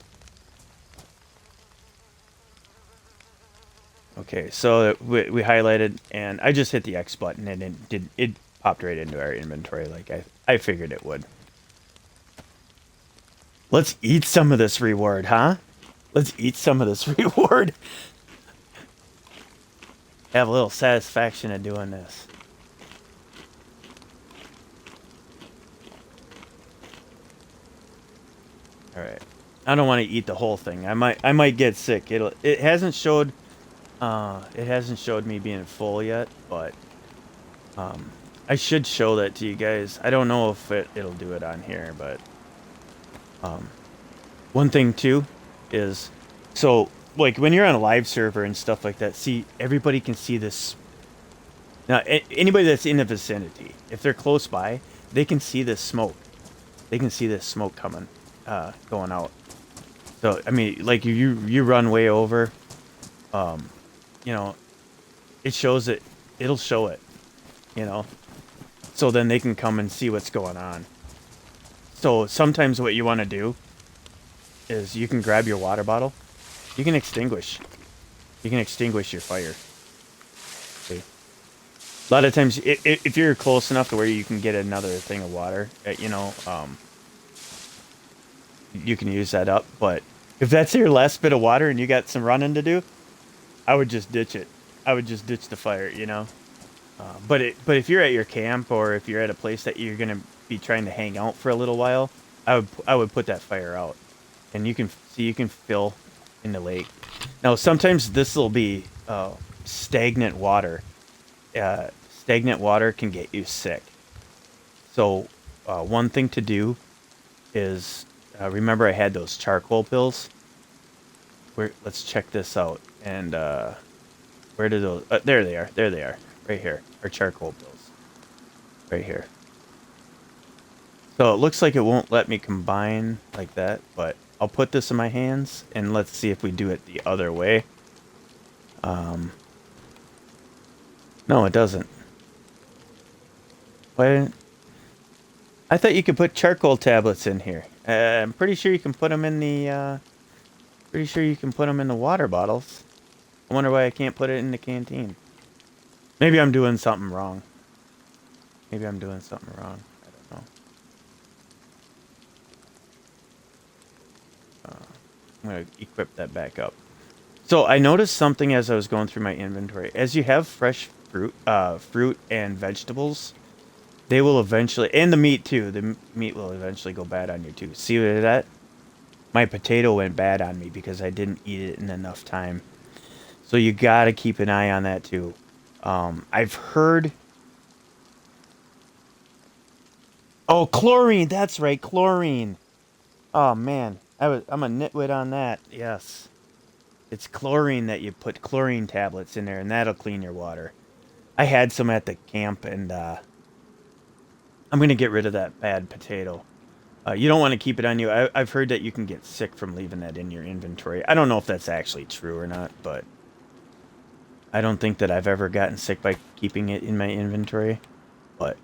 Okay, so we highlighted, and I just hit the X button, and it popped right into our inventory like I figured it would. Let's eat some of this reward, huh? Let's eat some of this reward. Have a little satisfaction in doing this. All right. I don't want to eat the whole thing. I might get sick. It hasn't showed me being full yet, but I should show that to you guys. I don't know if it'll do it on here, but one thing too is, so like when you're on a live server and stuff like that, see, everybody can see this. Now anybody that's in the vicinity, if they're close by, they can see this smoke. They can see this smoke coming, going out. So I mean, like you run way over, it shows it. It'll show it, so then they can come and see what's going on. So sometimes what you want to do is you can grab your water bottle. You can extinguish your fire. See? A lot of times, if you're close enough to where you can get another thing of water, you can use that up. But if that's your last bit of water and you got some running to do, I would just ditch it. I would just ditch the fire, But if you're at your camp or if you're at a place that you're gonna be trying to hang out for a little while, I would put that fire out, and you can fill in the lake. Now sometimes this will be stagnant water. stagnant water can get you sick. So, one thing to do is remember I had those charcoal pills. Let's check this out. And where did those? There they are. There they are. Right here. Our charcoal pills. Right here. So it looks like it won't let me combine like that, but I'll put this in my hands and let's see if we do it the other way. No, it doesn't. Why? I thought you could put charcoal tablets in here. I'm pretty sure you can put them in the. Pretty sure you can put them in the water bottles. I wonder why I can't put it in the canteen. Maybe I'm doing something wrong. Maybe I'm doing something wrong. I don't know. I'm gonna equip that back up. So I noticed something as I was going through my inventory. As you have fresh fruit and vegetables, they will eventually, and the meat too. The meat will eventually go bad on you too. See that? My potato went bad on me because I didn't eat it in enough time. So you gotta keep an eye on that too. I've heard. Oh, chlorine. That's right, chlorine. Oh man, I'm a nitwit on that. Yes, it's chlorine that you put chlorine tablets in there, and that'll clean your water. I had some at the camp, and I'm gonna get rid of that bad potato. You don't want to keep it on you. I've heard that you can get sick from leaving that in your inventory. I don't know if that's actually true or not, but I don't think that I've ever gotten sick by keeping it in my inventory. But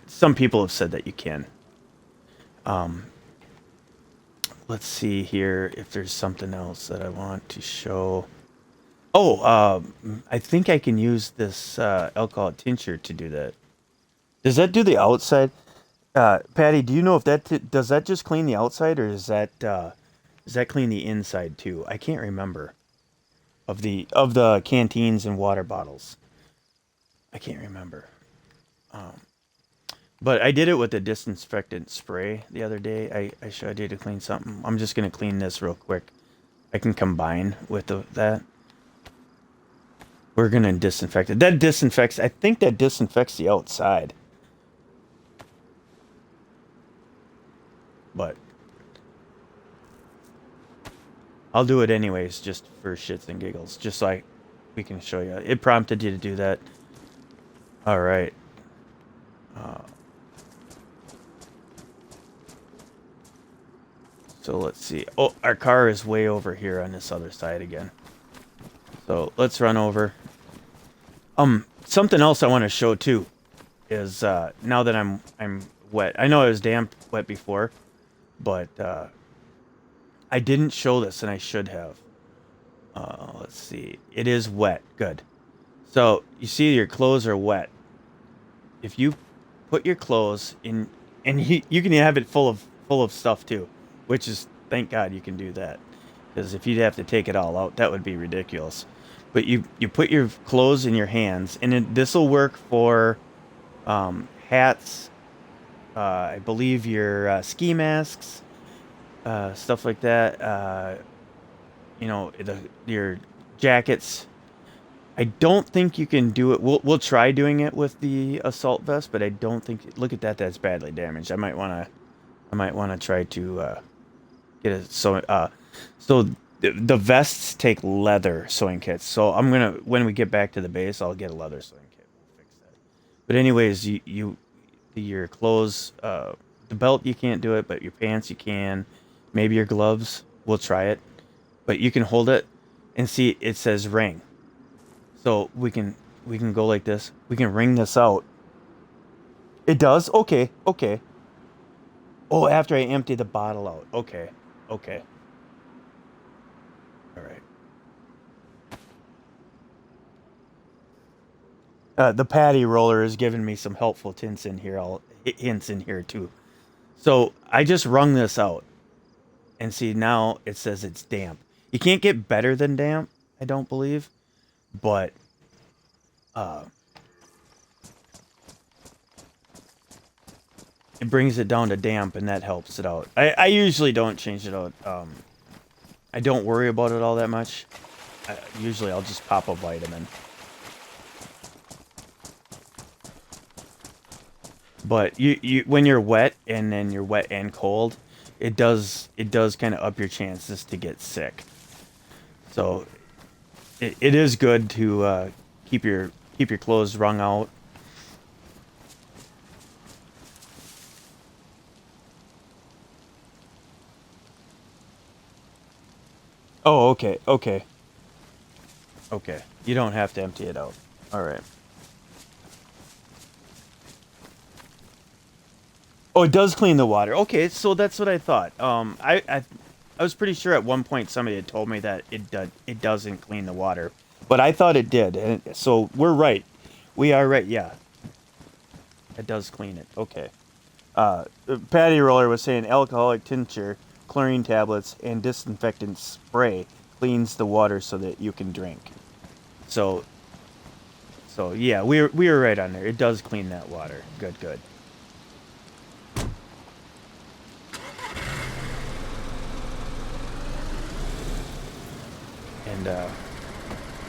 some people have said that you can. Let's see here if there's something else that I want to show. Oh, I think I can use this alcohol tincture to do that. Does that do the outside? Patty, do you know if that does that just clean the outside, or does that clean the inside too? I can't remember of the canteens and water bottles. I can't remember. But I did it with a disinfectant spray the other day. I showed you to clean something. I'm just gonna clean this real quick. I can combine with that. We're gonna disinfect it. That disinfects. I think that disinfects the outside. But I'll do it anyways, just for shits and giggles, just so we can show you. It prompted you to do that. All right. So let's see. Oh, our car is way over here on this other side again. So let's run over. Something else I want to show too is now that I'm wet. I know I was damp wet before, but I didn't show this and I should have. Let's see. It is wet. Good. So you see your clothes are wet. If you put your clothes in, and you can have it full of stuff too, which is, thank God you can do that, because if you'd have to take it all out, that would be ridiculous. But you put your clothes in your hands, and this will work for hats. I believe your ski masks, stuff like that. Your jackets. I don't think you can do it. We'll try doing it with the assault vest, but I don't think. Look at that. That's badly damaged. I might wanna try to get it. So the vests take leather sewing kits. So when we get back to the base, I'll get a leather sewing kit. We'll fix that. But anyways, your clothes, the belt you can't do it, but your pants you can. Maybe your gloves. We'll try it, but you can hold it and see it says ring. So we can go like this. We can wring this out. It does? Okay. Oh, after I empty the bottle out. Okay. All right. The patty roller is giving me some helpful hints in here too. So I just wrung this out, and see now it says it's damp. You can't get better than damp, I don't believe, but it brings it down to damp, and that helps it out. I usually don't change it out. I don't worry about it all that much. Usually I'll just pop a vitamin. But you when you're wet and then you're wet and cold, it does kind of up your chances to get sick. So it is good to keep your clothes wrung out. Oh, okay, okay, okay. You don't have to empty it out. All right. Oh, it does clean the water. Okay, so that's what I thought. I was pretty sure at one point somebody had told me that it doesn't clean the water, but I thought it did. And so we're right. We are right. Yeah, it does clean it. Okay. Patty Roller was saying alcoholic tincture, chlorine tablets, and disinfectant spray cleans the water so that you can drink. So so yeah, we were right on there. It does clean that water. Good, good. And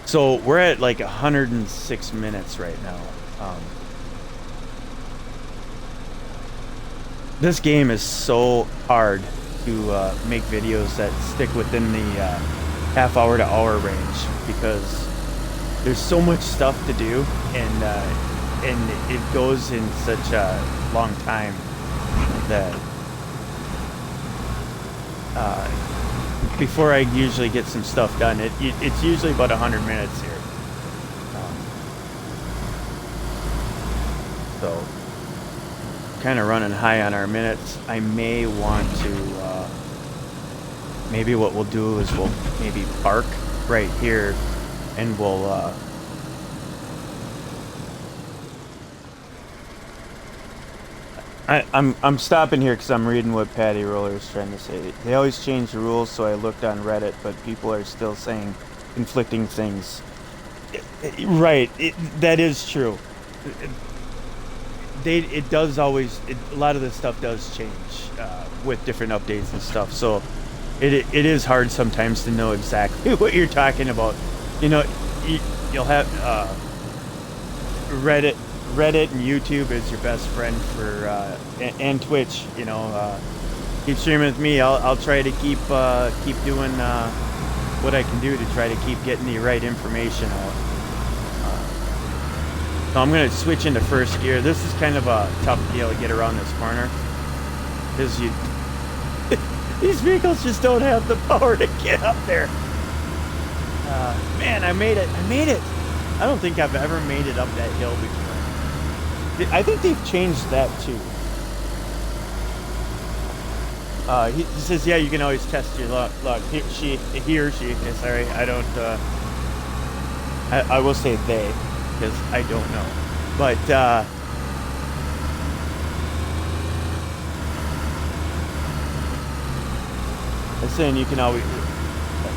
so we're at like 106 minutes right now. Um, this game is so hard to make videos that stick within the half hour to hour range because there's so much stuff to do and it goes in such a long time that before I usually get some stuff done, it's usually about 100 minutes here. Um, so kind of running high on our minutes. I may want to maybe what we'll do is we'll maybe park right here and we'll I'm stopping here because I'm reading what Patty Roller is trying to say. They always change the rules, so I looked on Reddit, but people are still saying conflicting things. Right, that is true. It, it does always a lot of this stuff does change with different updates and stuff. So it is hard sometimes to know exactly what you're talking about. You know, you'll have Reddit, Reddit and YouTube is your best friend for and Twitch. You know, keep streaming with me. I'll try to keep doing what I can do to try to keep getting the right information out. So I'm gonna switch into first gear. This is kind of a tough deal to get around this corner because you these vehicles just don't have the power to get up there. Man, I made it! I made it! I don't think I've ever made it up that hill before. I think they've changed that too. He says, yeah, you can always test your luck. He or she. Sorry, I don't. I will say they, because I don't know. But I'm saying you can always.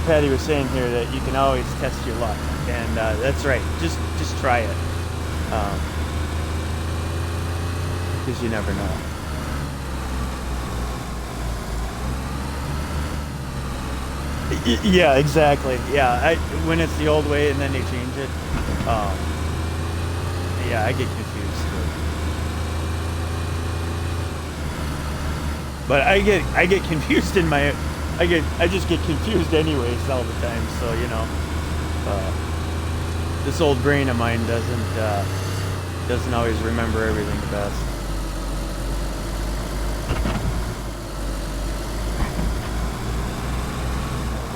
Patty was saying here that you can always test your luck, and that's right. Just try it, because you never know. Yeah, exactly. Yeah, when it's the old way and then they change it. Um, yeah, I get confused. But I get confused in my I just get confused anyways all the time. So this old brain of mine doesn't always remember everything the best.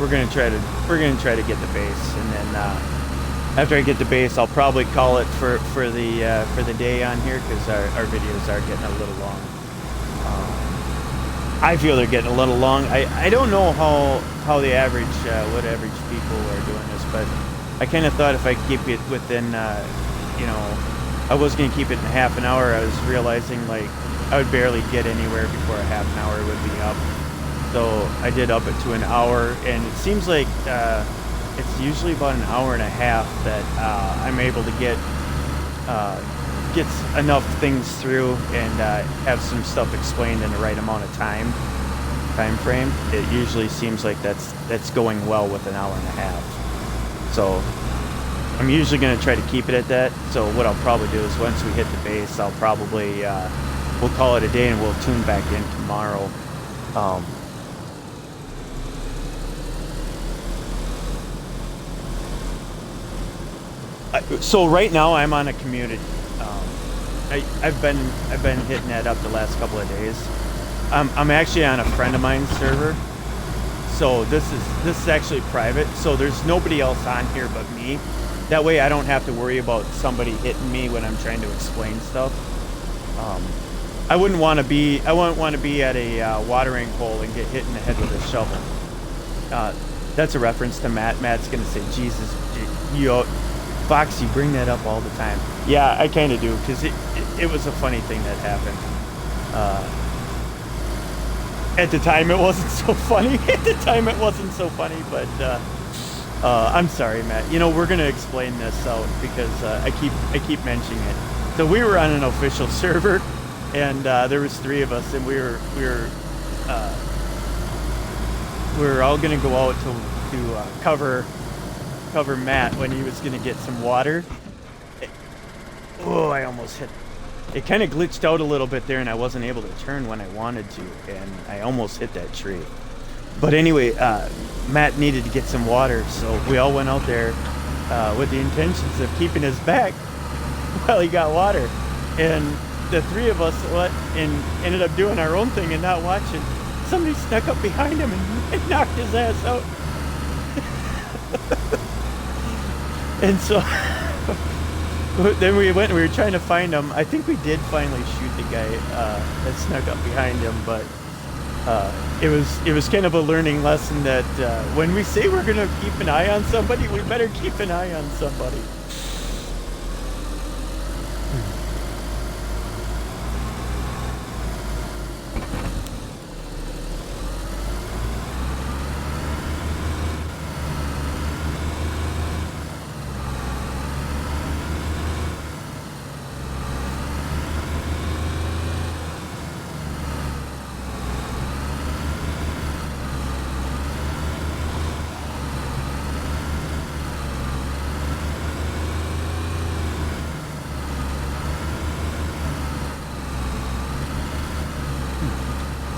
We're gonna try to get the base, and then after I get the base, I'll probably call it for the day on here because our videos are getting a little long. I feel they're getting a little long. I don't know how the average what average people are doing this, but I kind of thought if I keep it within I was gonna keep it in half an hour. I was realizing like I would barely get anywhere before a half an hour would be up. So I did up it to an hour, and it seems like it's usually about an hour and a half that I'm able to get enough things through and have some stuff explained in the right amount of time frame. It usually seems like that's going well with an hour and a half. So I'm usually going to try to keep it at that. So what I'll probably do is once we hit the base, I'll probably we'll call it a day and we'll tune back in tomorrow. Um, so right now I'm on a community. Um, I've been hitting that up the last couple of days. I'm actually on a friend of mine's server, so this is actually private. So there's nobody else on here but me. That way I don't have to worry about somebody hitting me when I'm trying to explain stuff. Um, I wouldn't want to be at a watering hole and get hit in the head with a shovel. Uh, that's a reference to Matt. Matt's gonna say, "Jesus, you, Fox, you bring that up all the time." Yeah, I kind of do because it was a funny thing that happened. Uh, at the time, it wasn't so funny. At the time, it wasn't so funny, but I'm sorry, Matt. You know, we're gonna explain this out because I keep mentioning it. So we were on an official server, and there was three of us, and uh, we were all gonna go out to cover Matt when he was gonna get some water. It- oh, I almost hit. It kind of glitched out a little bit there, and I wasn't able to turn when I wanted to, and I almost hit that tree. But anyway, Matt needed to get some water, so we all went out there with the intentions of keeping his back while he got water. And the three of us and ended up doing our own thing and not watching. Somebody snuck up behind him and knocked his ass out. And so then we went and we were trying to find him. I think we did finally shoot the guy that snuck up behind him, but it was kind of a learning lesson that when we say we're gonna keep an eye on somebody, we better keep an eye on somebody.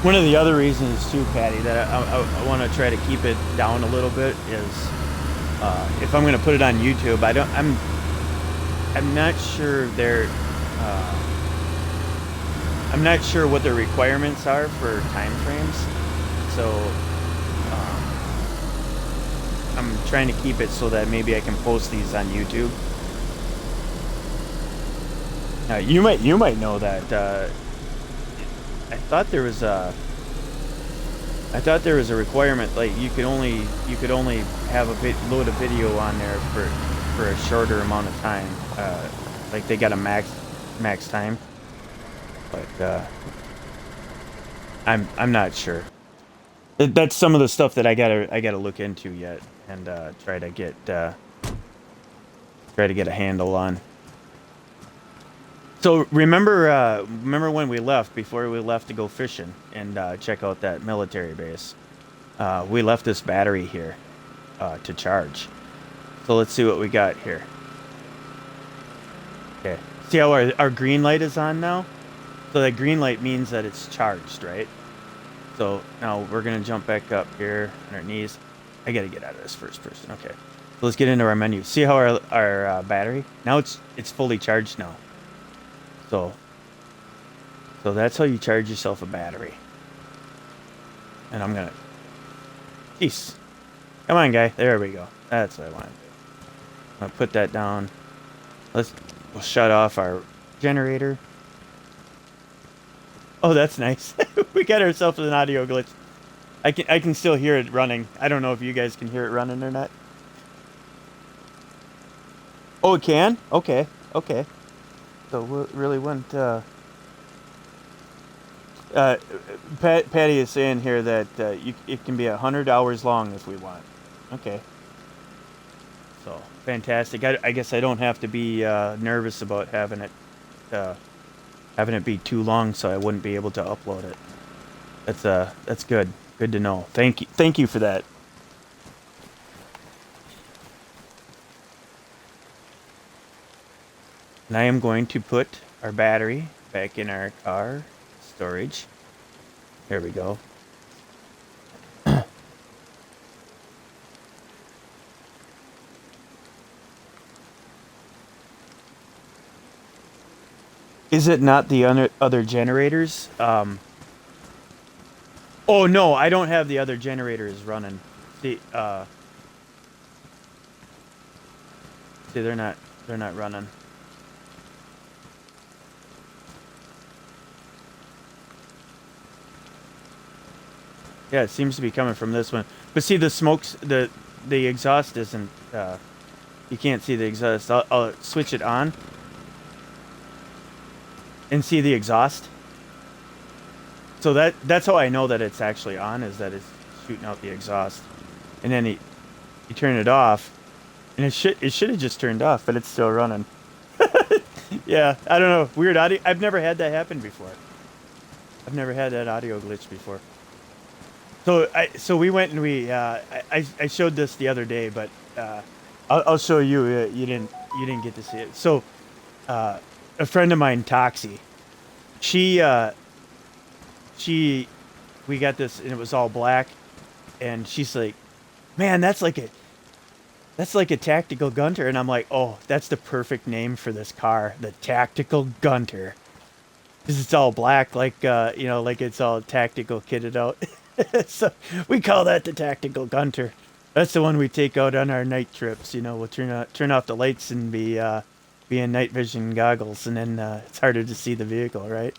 One of the other reasons too, Patty, that I want to try to keep it down a little bit is if I'm going to put it on YouTube, I'm not sure I'm not sure what the requirements are for time frames. So I'm trying to keep it so that maybe I can post these on YouTube. You might know that. I thought there was a I thought there was a requirement like you could only have load a video on there for a shorter amount of time. Like they got a max time, but I'm not sure. That's some of the stuff that I gotta look into yet and try to get a handle on. So remember when we left before we left to go fishing and check out that military base? We left this battery here to charge. So let's see what we got here. Okay. See how our green light is on now? So that green light means that it's charged, right? So now we're gonna jump back up here on our knees. I gotta get out of this first person. Okay. So let's get into our menu. See how our battery? Now it's fully charged now. So that's how you charge yourself a battery. And I'm gonna, jeez, come on, guy. There we go. That's what I wanted to do. I'm gonna put that down. We'll shut off our generator. Oh, that's nice. We got ourselves an audio glitch. I can still hear it running. I don't know if you guys can hear it running or not. Oh, it can? Okay. Okay. So we really went. Patty is saying here that it can be 100 hours long if we want. Okay. So fantastic. I guess I don't have to be nervous about having it be too long, so I wouldn't be able to upload it. That's good. Good to know. Thank you for that. And I am going to put our battery back in our car. storage. There we go. Is it not the other generators? Oh no, I don't have the other generators running. See, see, they're not running. Yeah, it seems to be coming from this one. But see, the smokes, the exhaust isn't. You can't see the exhaust. I'll switch it on and see the exhaust. So that's how I know that it's actually on, is that it's shooting out the exhaust. And then you turn it off, and it should have just turned off, but it's still running. Yeah, I don't know. Weird audio. I've never had that happen before. I've never had that audio glitch before. So we went and I showed this the other day, but I'll show you. You didn't get to see it. So a friend of mine, Toxie, she she we got this and it was all black, and she's like, man, that's like a tactical gunter. And I'm like, oh, that's the perfect name for this car, the tactical gunter, because it's all black, like like it's all tactical kitted out. So we call that the tactical gunter. That's the one we take out on our night trips. We'll turn off the lights and be in night vision goggles, and then it's harder to see the vehicle, right?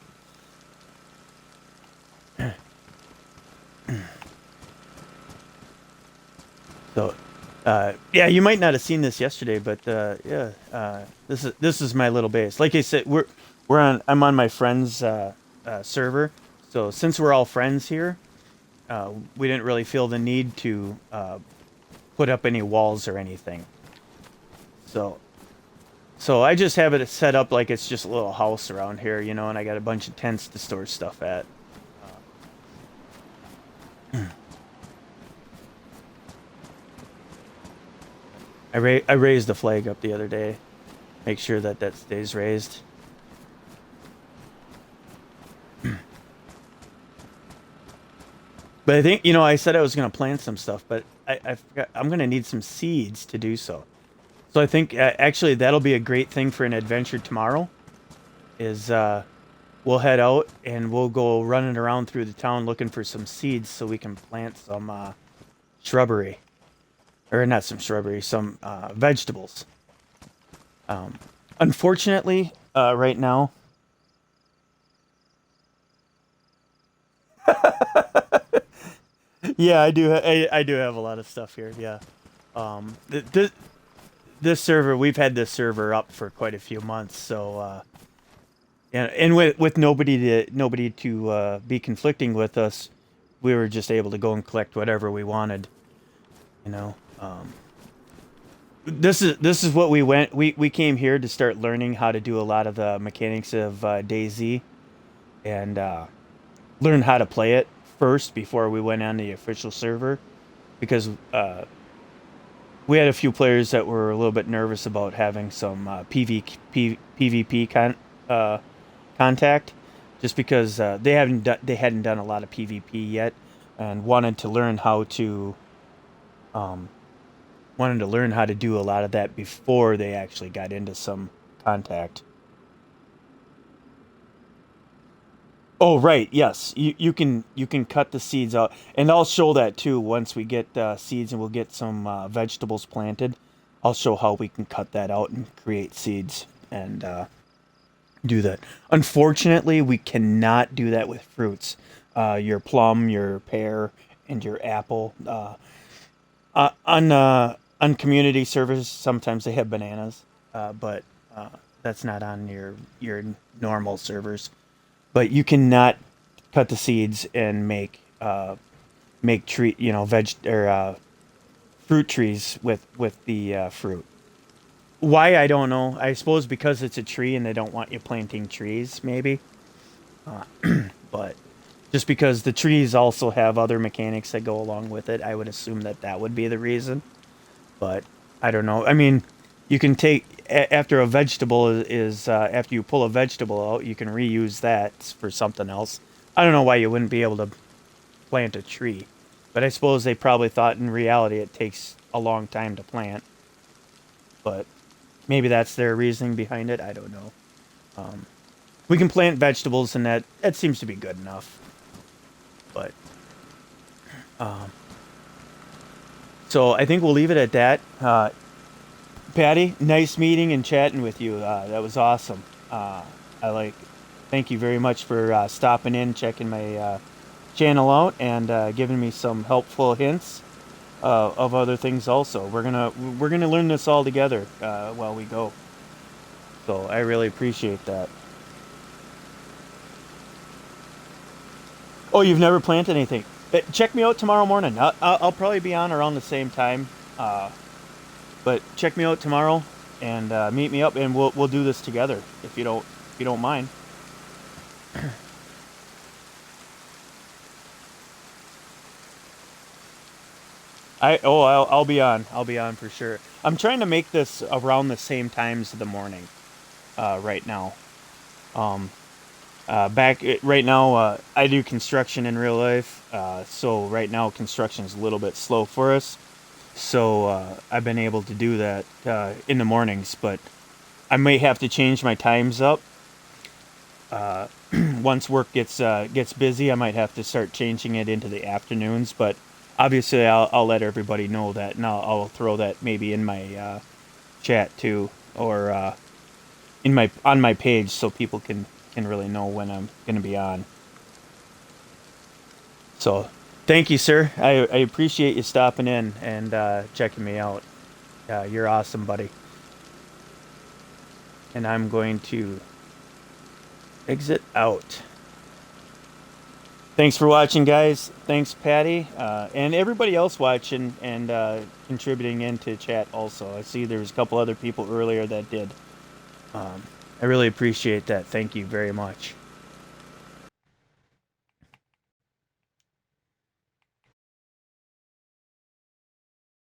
So, yeah, you might not have seen this yesterday, but yeah, this is my little base. Like I said, I'm on my friend's server. So since we're all friends here, we didn't really feel the need to put up any walls or anything. So so I just have it set up like it's just a little house around here, and I got a bunch of tents to store stuff at. I raised the flag up the other day. Make sure that stays raised. But I think, I said I was going to plant some stuff, but I forgot, I'm going to need some seeds to do so. So I think actually that'll be a great thing for an adventure tomorrow. Is we'll head out and we'll go running around through the town looking for some seeds so we can plant some shrubbery, or not some shrubbery, some vegetables. Unfortunately, right now, yeah, I do have a lot of stuff here. Yeah, this server, we've had this server up for quite a few months, so and with nobody to be conflicting with us, we were just able to go and collect whatever we wanted. You know, this is what we came here to start learning how to do a lot of the mechanics of DayZ, and learn how to play it first before we went on the official server, because we had a few players that were a little bit nervous about having some PvP contact, just because they hadn't done a lot of PvP yet, and um, wanted to learn how to do a lot of that before they actually got into some contact. Oh, right. Yes, you can cut the seeds out, and I'll show that too once we get seeds and we'll get some vegetables planted. I'll show how we can cut that out and create seeds and do that. Unfortunately, we cannot do that with fruits. Your plum, your pear, and your apple. On community servers, sometimes they have bananas, but that's not on your normal servers. But you cannot cut the seeds and make tree veg or fruit trees with the fruit. Why, I don't know. I suppose because it's a tree and they don't want you planting trees, maybe. But just because the trees also have other mechanics that go along with it, I would assume that would be the reason. But I don't know. I mean, you can take after a vegetable is after you pull a vegetable out, you can reuse that for something else. I don't know why you wouldn't be able to plant a tree, but I suppose they probably thought in reality it takes a long time to plant. But maybe that's their reasoning behind it. I don't know. Um, we can plant vegetables, and that seems to be good enough. But um, so I think we'll leave it at that. Patty, nice meeting and chatting with you. That was awesome. I like. Thank you very much for stopping in, checking my channel out, and giving me some helpful hints of other things. Also, we're gonna learn this all together while we go. So I really appreciate that. Oh, you've never planted anything? Check me out tomorrow morning. I'll probably be on around the same time. But check me out tomorrow and meet me up, and we'll do this together if you don't mind. I'll be on. I'll be on for sure. I'm trying to make this around the same times of the morning. Right now. Um, right now, I do construction in real life. So right now, construction is a little bit slow for us. So I've been able to do that in the mornings, but I may have to change my times up. Uh, Once work gets busy, I might have to start changing it into the afternoons. But obviously, I'll let everybody know that, and I'll throw that maybe in my chat too, or in my on my page, so people can really know when I'm gonna be on. So, thank you, sir. I appreciate you stopping in and checking me out. You're awesome, buddy. And I'm going to exit out. Thanks for watching, guys. Thanks, Patty, and everybody else watching and contributing into chat. Also, I see there was a couple other people earlier that did. Um, I really appreciate that. Thank you very much.